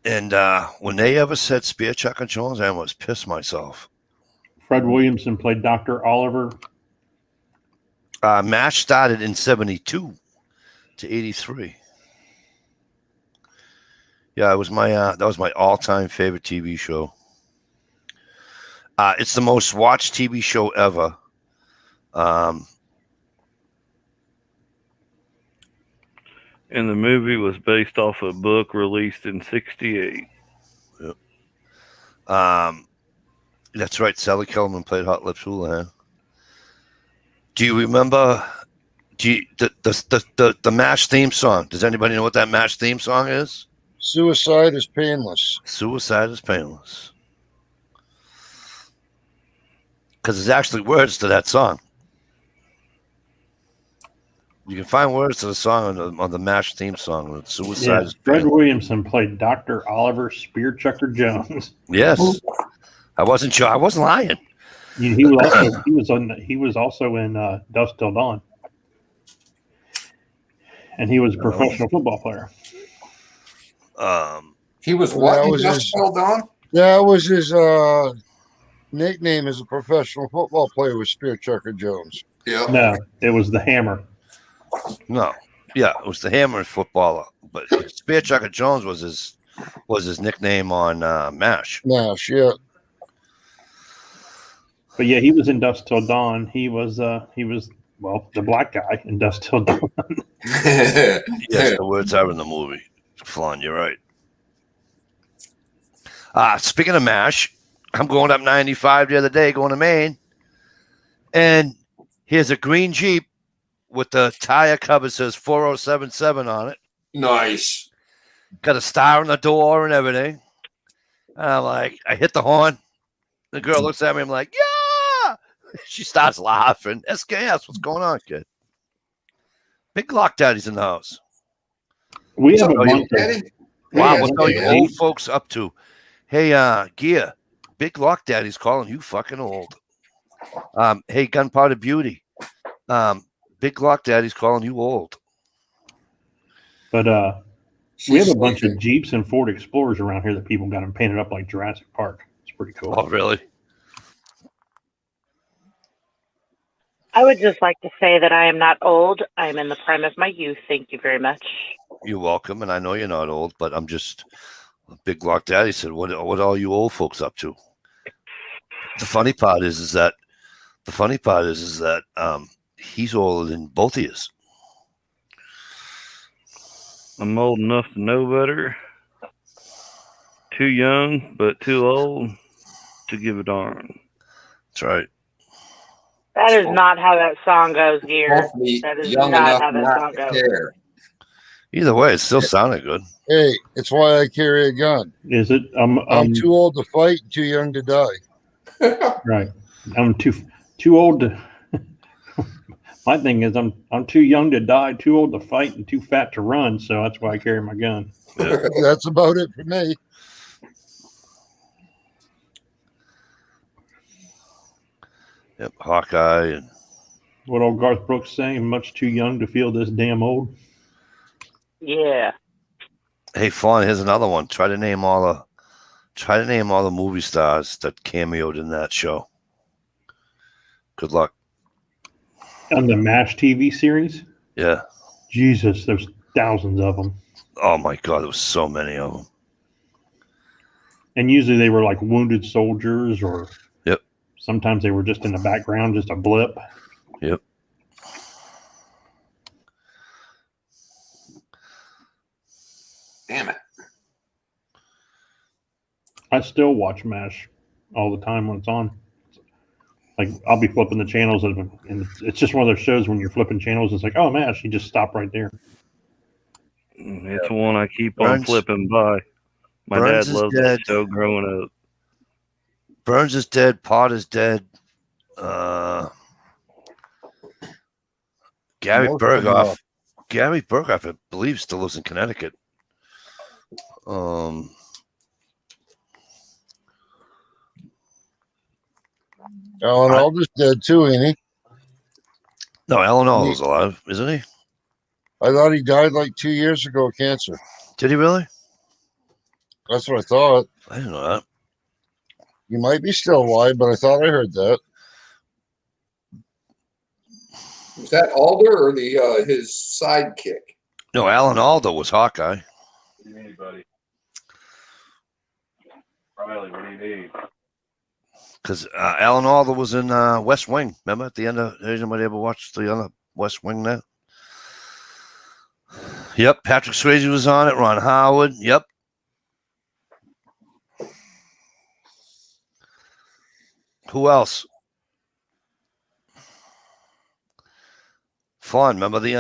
And when they ever said Spear Chucker Jones, I almost pissed myself. Fred Williamson played Dr. Oliver. MASH started in 72 to 83. Yeah, it was my that was my all-time favorite TV show. It's the most watched TV show ever. And the movie was based off a book released in 68. Yep. That's right. Sally Kellerman played Hot Lips Houlihan. Do you remember the MASH theme song? Does anybody know what that MASH theme song is? Suicide is painless. Suicide is painless. Because there's actually words to that song. You can find words to the song on the MASH theme song. Suicide is Fred painless. Williamson played Dr. Oliver Spear Chucker Jones. Yes. I wasn't sure. I wasn't lying. He was also in Dusk Till Dawn. And he was a professional football player. He was what? That He was just his- spelled on? That was his nickname as a professional football player was Spear Chucker Jones. Yeah. No, it was the Hammer. No. Yeah, it was the Hammer footballer. But Spear Chucker Jones was his was his nickname on MASH. Nash, yeah. But yeah, he was in Dusk Till Dawn. He was well, the black guy in Dusk Till Dawn. Yes, the words are in the movie. Flan, you're right. Speaking of MASH, I'm going up 95 the other day, going to Maine, and here's a green Jeep with the tire cover says 4077 on it. Nice. Got a star on the door and everything. And I'm like, I hit the horn. The girl looks at me. I'm like, yeah. She starts laughing. SKS, what's going on, kid? Big Glock Daddy's in the house. We have a Oh, bunch of Daddy? Wow, Hey, what's all you okay. old folks up to? Hey, Gear, Big Glock Daddy's calling you fucking old. Hey, Gunpowder Beauty, Big Glock Daddy's calling you old. but we She's have a bunch sleeping. of Jeeps and Ford Explorers around here that people got them painted up like Jurassic Park. It's pretty cool. Oh, really? I would just like to say that I am not old. I am in the prime of my youth. Thank you very much. You're welcome, and I know you're not old, but I'm just Big Glock Daddy said, "What are all you old folks up to?" The funny part is that he's older than both of us. I'm old enough to know better. Too young, but too old to give a darn. That's right. That is not how that song goes, Gear. Hopefully That is young not enough how that not song to goes. care. Either way, it still sounded good. Hey, it's why I carry a gun. Is it? I'm too old to fight, too young to die. Right. I'm too old to. My thing is, I'm too young to die, too old to fight, and too fat to run. So that's why I carry my gun. That's about it for me. Yep, Hawkeye and What old Garth Brooks saying? Much too young to feel this damn old. Yeah. hey, Fawn. Here's another one. Try to name all the movie stars that cameoed in that show. Good luck. On the MASH TV series, Yeah. Jesus, there's thousands of them, Oh my God, there was so many of them. and usually they were like wounded soldiers, or Yep. sometimes they were just in the background, just a blip. Yep. Damn it. I still watch MASH all the time when it's on. Like I'll be flipping the channels, and it's just one of those shows when you're flipping channels. It's like, oh, MASH, you just stop right there. It's one I keep on Burns- flipping by. My Burns dad is loved dead. that show growing up. Burns is dead. Pot is dead. Gary Most of them Berghoff. Gary Berghoff, I believe, still lives in Connecticut. Alan Alda's dead too, ain't he? No, Alan Alda's alive, isn't he? I thought he died like 2 years ago of cancer. Did he really? That's what I thought. I didn't know that. He might be still alive, but I thought I heard that. Was that Alder or the his sidekick? No, Alan Alda was Hawkeye. What do you need, buddy? Riley, what do you need? Because Alan Alda was in West Wing. Remember at the end of, has anybody ever watched the other West Wing there? Yep, Patrick Swayze was on it. Ron Howard. Yep. Who else? Fawn, remember the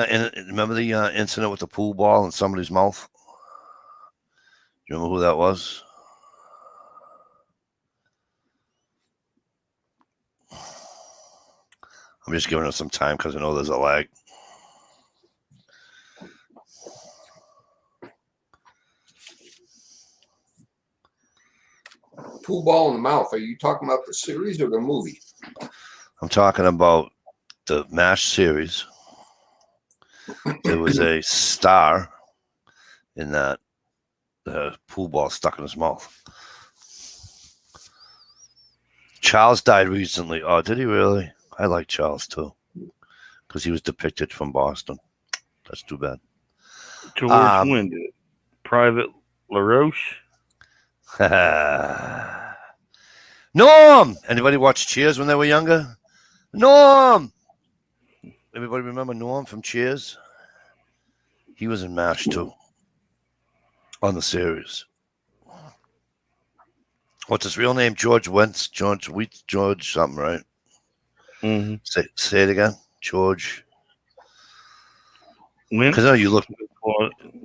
incident with the pool ball in somebody's mouth? Do you remember who that was? I'm just giving it some time because I know there's a lag. Pool ball in the mouth. Are you talking about the series or the movie? I'm talking about the MASH series. There was a star in that pool ball stuck in his mouth. Charles died recently. Oh, did he really? I like Charles too, because he was depicted from Boston. That's too bad. George Um, Wyndham, Private LaRoche. Norm! Anybody watch Cheers when they were younger? Norm! Everybody remember Norm from Cheers? He was in MASH too. On the series. What's his real name? George Wentz? George something, right? Mm-hmm. Say it again. George. Wentz? Because I know you looked.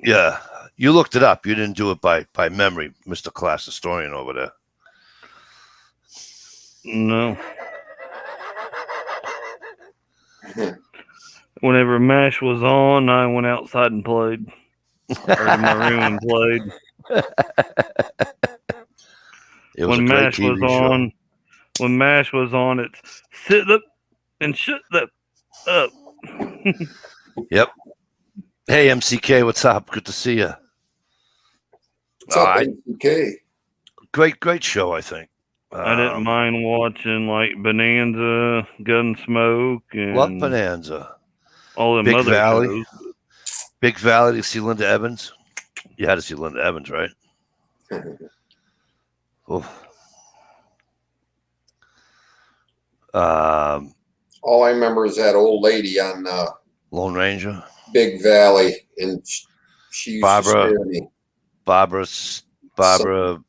Yeah. You looked it up. You didn't do it by memory, Mr. Class historian over there. No. Whenever MASH was on, I went outside and played. Or in my room and played. It was when a great MASH TV was show. on, when MASH was on, it's sit up and shut the up. Yep. Hey, MCK, what's up? Good to see you. What's up, MCK? Great show, I think. I didn't mind watching like Bonanza, Gunsmoke, and Love Bonanza. all them Big other Valley. shows. Big Valley. Did you see Linda Evans? You had to see Linda Evans, right? Oof. All I remember is that old lady on Lone Ranger. Big Valley, and she used to scare me. Barbara Stanwyck?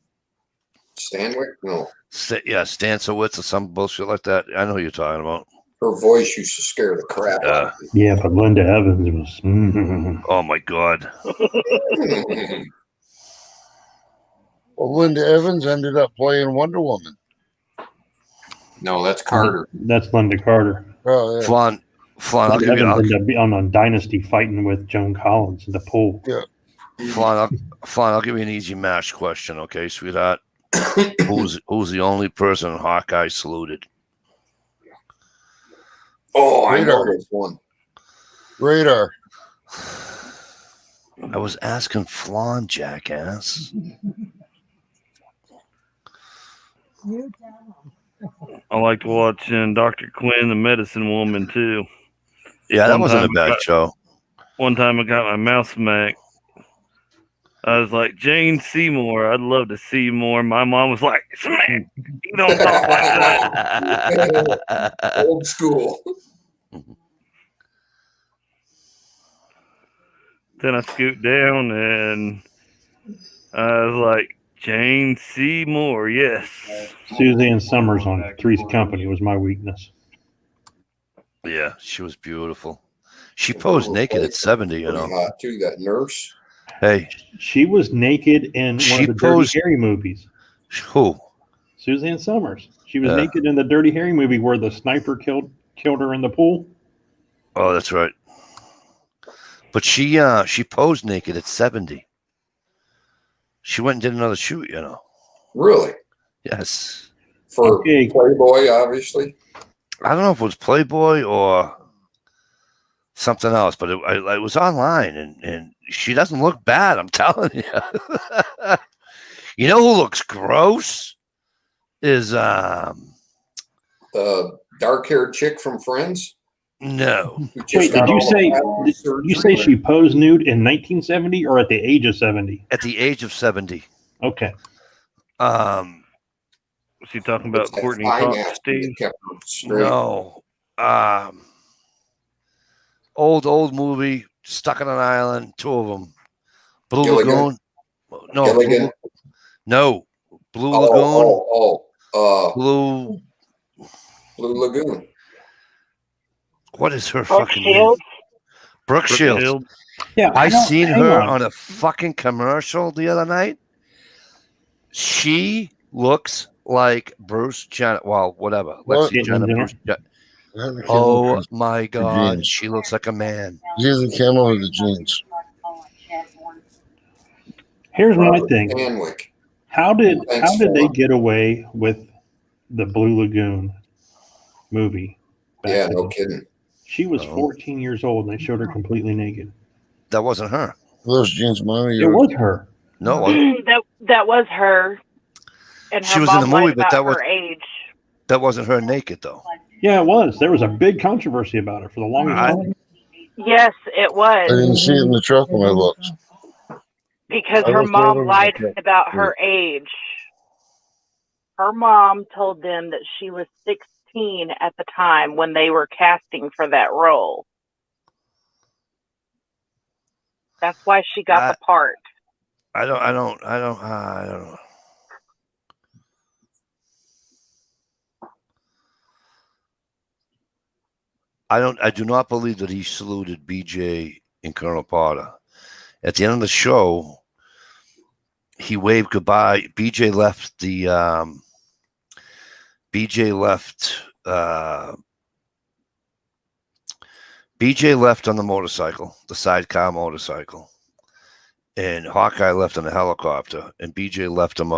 No. Stansowitz or some bullshit like that. I know who you're talking about. Her voice used to scare the crap out of me. Yeah, but Linda Evans was. Oh my God. Well, Linda Evans ended up playing Wonder Woman. No, that's Carter. That's Linda Carter. Oh, yeah. Flan, I'll Linda give you Evans ended up on a Dynasty fighting with Joan Collins in the pool. Yeah. Flan, I'll give you an easy MASH question, okay, sweetheart? Who's the only person Hawkeye saluted? Oh, I know this one. Radar. I was asking Flan, jackass. I liked watching Dr. Quinn, the Medicine Woman, too. Yeah, that One wasn't a time bad show. One time I got my mouth smacked. I was like, Jane Seymour, I'd love to see you more. My mom was like, smack, you don't talk like that. Old school. Then I scooped down and I was like, Jane Seymour, yes. Suzanne Summers on Three's Company was my weakness. Yeah, she was beautiful. She posed naked at 70, you know. Hot too, that nurse. Hey, She was naked in one She of the posed- Dirty Harry movies. who? Suzanne Summers. She was Yeah. naked in the Dirty Harry movie where the sniper killed her in the pool. Oh, that's right. But she posed naked at 70. She went and did another shoot, you know. Really? Yes. For Okay. Playboy, obviously. I don't know if it was Playboy or something else, but it was online, and she doesn't look bad. I'm telling you. You know who looks gross? Is The dark-haired chick from Friends. no. Who just Wait, got did you all say the did you say she posed nude in 1970 or at the age of 70? At the age of 70. Okay. Was he talking about It's that Courtney fine Cox, ass that Steve? kept her straight. No. Old movie, Stuck on an Island, two of them. Blue Gilligan? Lagoon. No, Gilligan? Blue Lagoon. Blue. Blue Lagoon. What is her Brooke fucking name? Shields. Brooke Shields. Shield. Yeah, I know- seen hang her on. on a fucking commercial the other night. She looks like Bruce Jenner. Well, whatever. What? Lexi Jenner. Jenner? Bruce Jenner. I can't Oh remember. my God. jeans. She looks like a man. She's the camel with the jeans. Here's my thing. Stanwyck. How did Thanks, they fella. get away with the Blue Lagoon movie? back Yeah, then? no kidding. She was Oh. 14 years old and they showed her completely naked. That wasn't her. Those jeans, mommy. It was her. No, it that was her. And her She was in mom the movie, lied but about that was- her age. that wasn't her naked though. Yeah, it was. There was a big controversy about it for the longest I- time. Yes, it I didn't was. see it in the truck when I looked. because I her was mom told lied her- about her age. Her mom told them that she was 16 at the time when they were casting for that role. That's why she got the part. I don't know. I do not believe that he saluted BJ and Colonel Potter. At the end of the show, he waved goodbye. BJ left on the motorcycle, the sidecar motorcycle, and Hawkeye left on the helicopter, and BJ left him.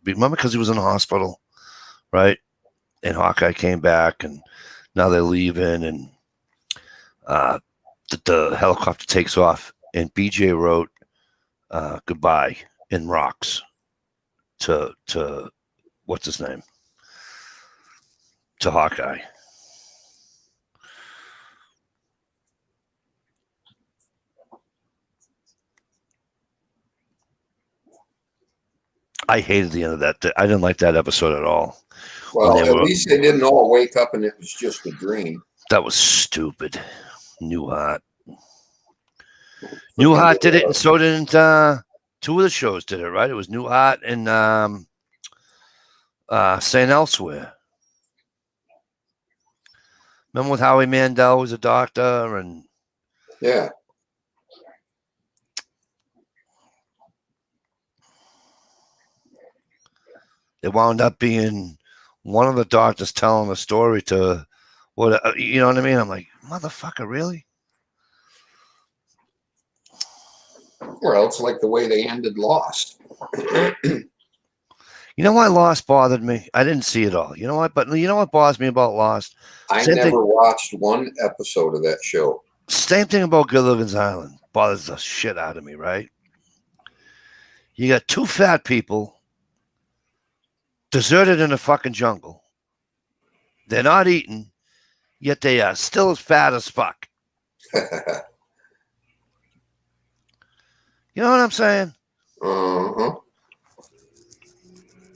Remember, because he was in the hospital, right? And Hawkeye came back, and now they're leaving, and the helicopter takes off, and BJ wrote goodbye in rocks to what's his name? To Hawkeye. I hated the end of that. I didn't like that episode at all. Well, at least they didn't all wake up and it was just a dream. That was stupid. Newhart did it, and so didn't two of the shows did it, right? It was Newhart and St. Elsewhere. Remember with Howie Mandel was a doctor, and yeah. It wound up being one of the doctors telling the story to what, you know what I mean? I'm like, motherfucker, really? Well, it's like the way they ended Lost. You know why Lost bothered me? I didn't see it all. You know what? But you know what bothers me about Lost? I never watched one episode of that show. Same thing about Gilligan's Island. Bothers the shit out of me, right? You got two fat people deserted in a fucking jungle. They're not eating, yet they are still as fat as fuck. You know what I'm saying? Uh-huh.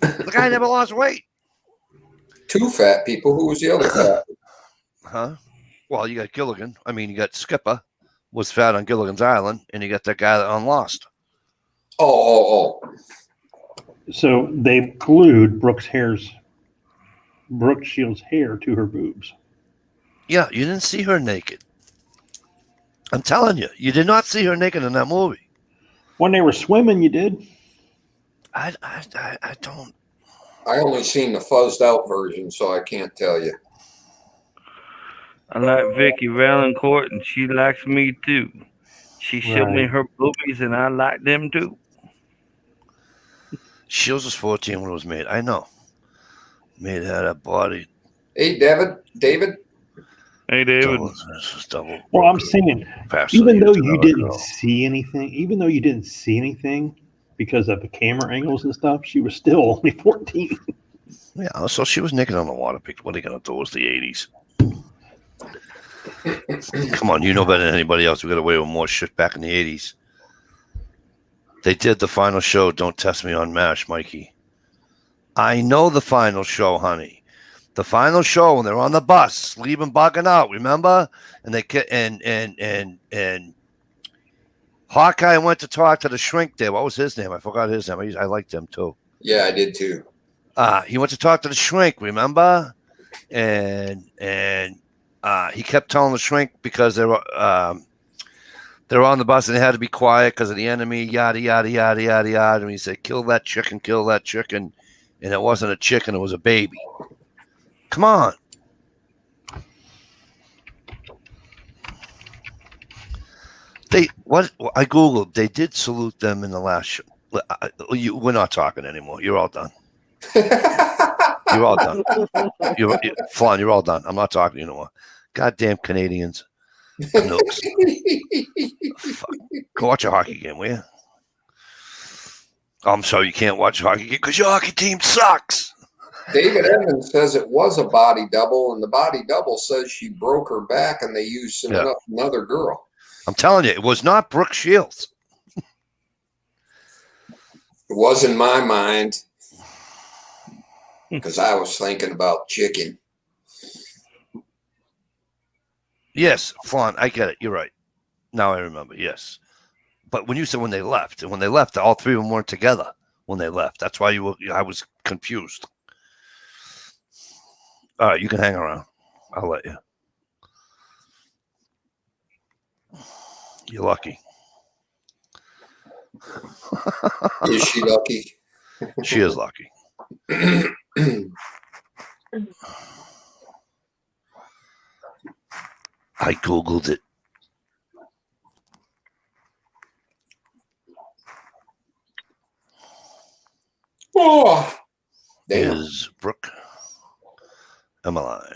The guy never lost weight. Two fat people. Who was the other fat? Huh? Well, you got Gilligan. I mean, you got Skipper was fat on Gilligan's Island, and you got that guy on Lost. Oh. So they glued Brooke Shields' hair to her boobs. Yeah, you didn't see her naked. I'm telling you, you did not see her naked in that movie. When they were swimming, you did. I don't. I only seen the fuzzed out version, so I can't tell you. I like Vicky Valancourt, and she likes me too. She showed me her boobies, and I like them too. Shields was 14 when it was made. I know. Made had a body. Hey, David. Hey, David. Double. Well, I'm saying, even though you didn't see anything, because of the camera angles and stuff, she was still only 14. Yeah, so she was naked on the water picture. What are they going to do? It was the 80s. Come on, you know better than anybody else. We got away with more shit back in the 80s. They did the final show, Don't Test Me on MASH, Mikey. I know the final show, honey. The final show when they're on the bus, leaving, bugging out, remember? And they and Hawkeye went to talk to the shrink there. What was his name? I forgot his name. I liked him too. Yeah, I did too. He went to talk to the shrink, remember? And he kept telling the shrink because they were on the bus and they had to be quiet because of the enemy, yada, yada, yada, yada, yada. And he said, kill that chicken. And it wasn't a chicken, it was a baby. Come on. I Googled, they did salute them in the last show. We're not talking anymore. You're all done. You're all done. Flan, you're all done. I'm not talking to you anymore. Goddamn Canadians. Canucks. Fuck. Go watch a hockey game, will you? I'm sorry you can't watch a hockey game because your hockey team sucks. David Evans says it was a body double, and the body double says she broke her back and they used another girl. I'm telling you, it was not Brooke Shields. It was in my mind because I was thinking about chicken. Yes, Fawn, I get it. You're right. Now I remember. Yes, but when you said when they left, and when they left, all three of them weren't together when they left. That's why I was confused. All right, you can hang around. I'll let you. You're lucky. Is she lucky? She is lucky. I Googled it. Oh, damn. Is Brooke Emmeline.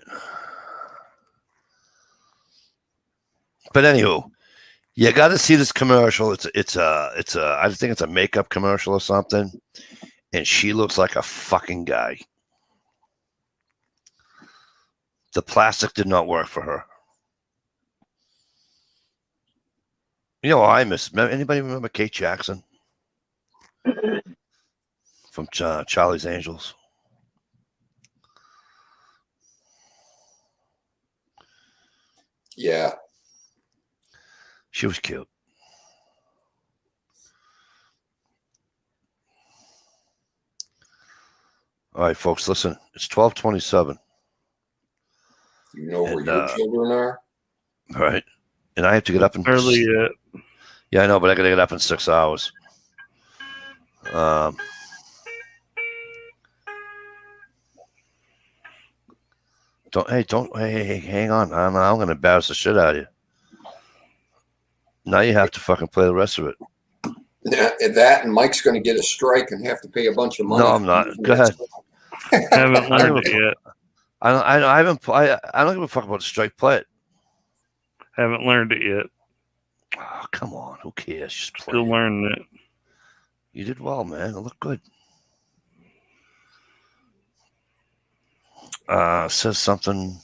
But anywho, you got to see this commercial. I think it's a makeup commercial or something, and she looks like a fucking guy. The plastic did not work for her. You know, I miss. Anybody remember Kate Jackson from Charlie's Angels? Yeah. She was cute. All right, folks, listen. It's 12:27. You know where your children are? All right. And I have to get up in Early yet. Yeah, I know, but I gotta get up in 6 hours. Hey, hang on. I'm gonna embarrass the shit out of you. Now you have to fucking play the rest of it. That and Mike's going to get a strike and have to pay a bunch of money. No, I'm not. Go ahead. Haven't learned it yet. I don't give a fuck about the strike. Play it. Haven't learned it yet. Oh, come on. Who cares? Just play. Still learning it. You did well, man. It looked good. Says something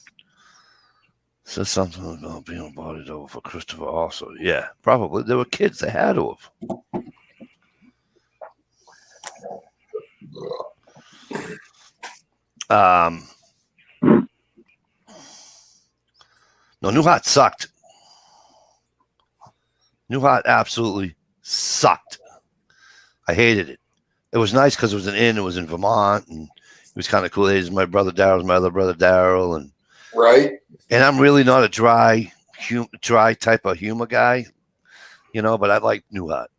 about being bodied over for Christopher also. Yeah, probably. There were kids. They had to have. No, New Hot sucked. New Hot absolutely sucked. I hated it. It was nice because it was an inn. It was in Vermont, and it was kind of cool. It was my brother Daryl's my other brother Daryl, and right. And I'm really not a dry type of humor guy, you know. But I like New Hot.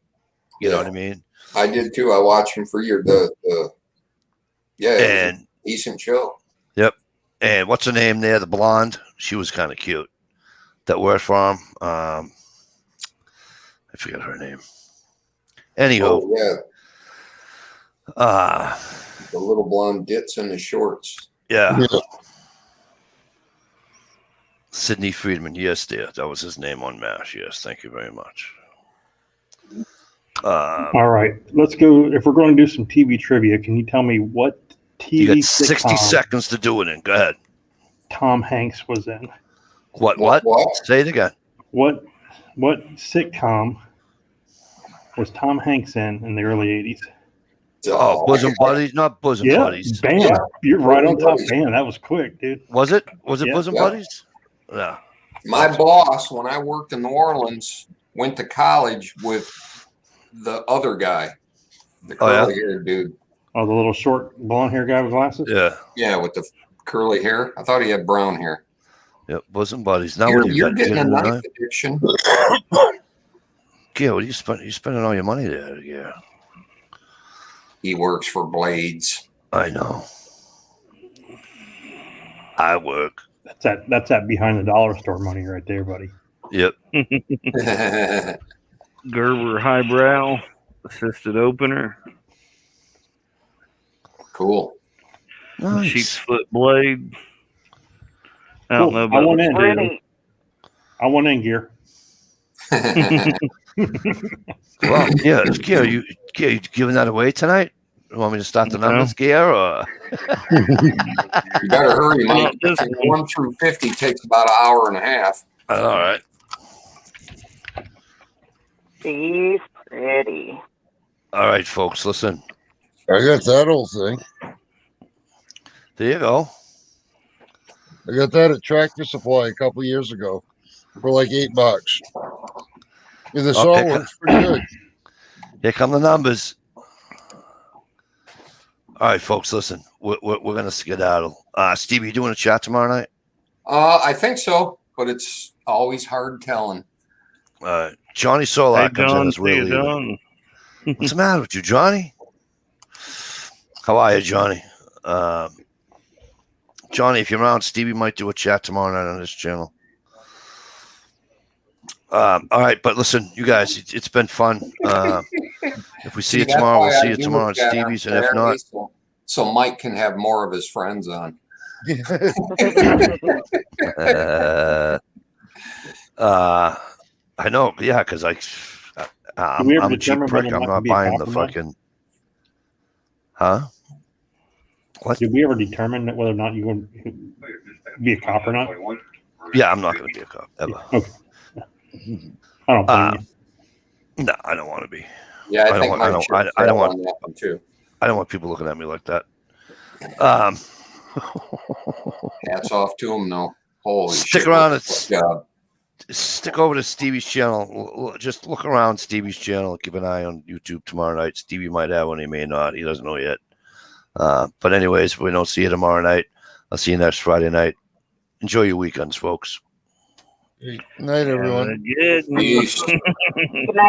You know what I mean? I did too. I watched him for years. And a decent show. Yep. And what's her name there? The blonde. She was kind of cute. That worked for him. I forget her name. Anywho. Oh, yeah. The little blonde ditz in the shorts. Yeah. Sidney Friedman. Yes, dear. That was his name on MASH. Yes. Thank you very much. All right. Let's go. If we're going to do some TV trivia, can you tell me what TV You got 60 seconds to do it in. Go ahead. Tom Hanks was in? What? Say it again. What sitcom was Tom Hanks in the early 80s? Oh, Bosom Buddies? Not Bosom Buddies. Bam. Yeah. You're right on top. Bam. That was quick, dude. Was it? Was it Bosom Buddies? Yeah. My boss, when I worked in New Orleans, went to college with the other guy, the curly-haired dude. Oh, the little short blonde hair guy with glasses? Yeah. Yeah, with the curly hair. I thought he had brown hair. Yep, Bosom Buddies. Now you're getting a knife addiction. Yeah, what are you spending? You're spending all your money there. Yeah. He works for Blades. I know. I work. That's that behind the dollar store money right there, buddy. Yep. Gerber highbrow assisted opener. Cool. Nice. Sheep's foot blade. I don't know about I want in gear. Well, yeah, you giving that away tonight? You want me to start the numbers, gear, or? You better hurry, Mike. 1 through 50 takes about an hour and a half. All right. She's pretty. All right, folks, listen. I got that old thing. There you go. I got that at Tractor Supply a couple years ago for like $8. Yeah, the saw works pretty good. Here come the numbers. All right, folks, listen. We're gonna skedaddle. Stevie, you doing a chat tomorrow night? I think so, but it's always hard telling. Johnny Solak Hey, comes in John, as see you, Will Leader. John. What's the matter with you, Johnny? How are you, Johnny? Johnny, if you're around, Stevie might do a chat tomorrow night on his channel. All right, but listen, you guys, it's been fun. If we see you that's tomorrow, why we'll I see you do tomorrow on that on Stevie's, and if Saturday, not, so Mike can have more of his friends on. I know, yeah, because I'm we ever a cheap determine prick. whether or I'm not to not be a buying cop the or not? fucking. Huh? What? Did we ever determine that whether or not you would be a cop or not? Yeah, I'm not going to be a cop ever. Okay. I don't blame you. No, I don't want to be. Yeah, I, I think don't Mike want- should I don't fail want- on that one too. I don't want people looking at me like that. Hats off to him, though. Holy Stick shit, around. what a It's job. stick over to Stevie's channel. Just look around Stevie's channel. Keep an eye on YouTube tomorrow night. Stevie might have one. He may not. He doesn't know yet. But anyways, if we don't see you tomorrow night, I'll see you next Friday night. Enjoy your weekends, folks. Night, everyone. Good. Peace. Good night.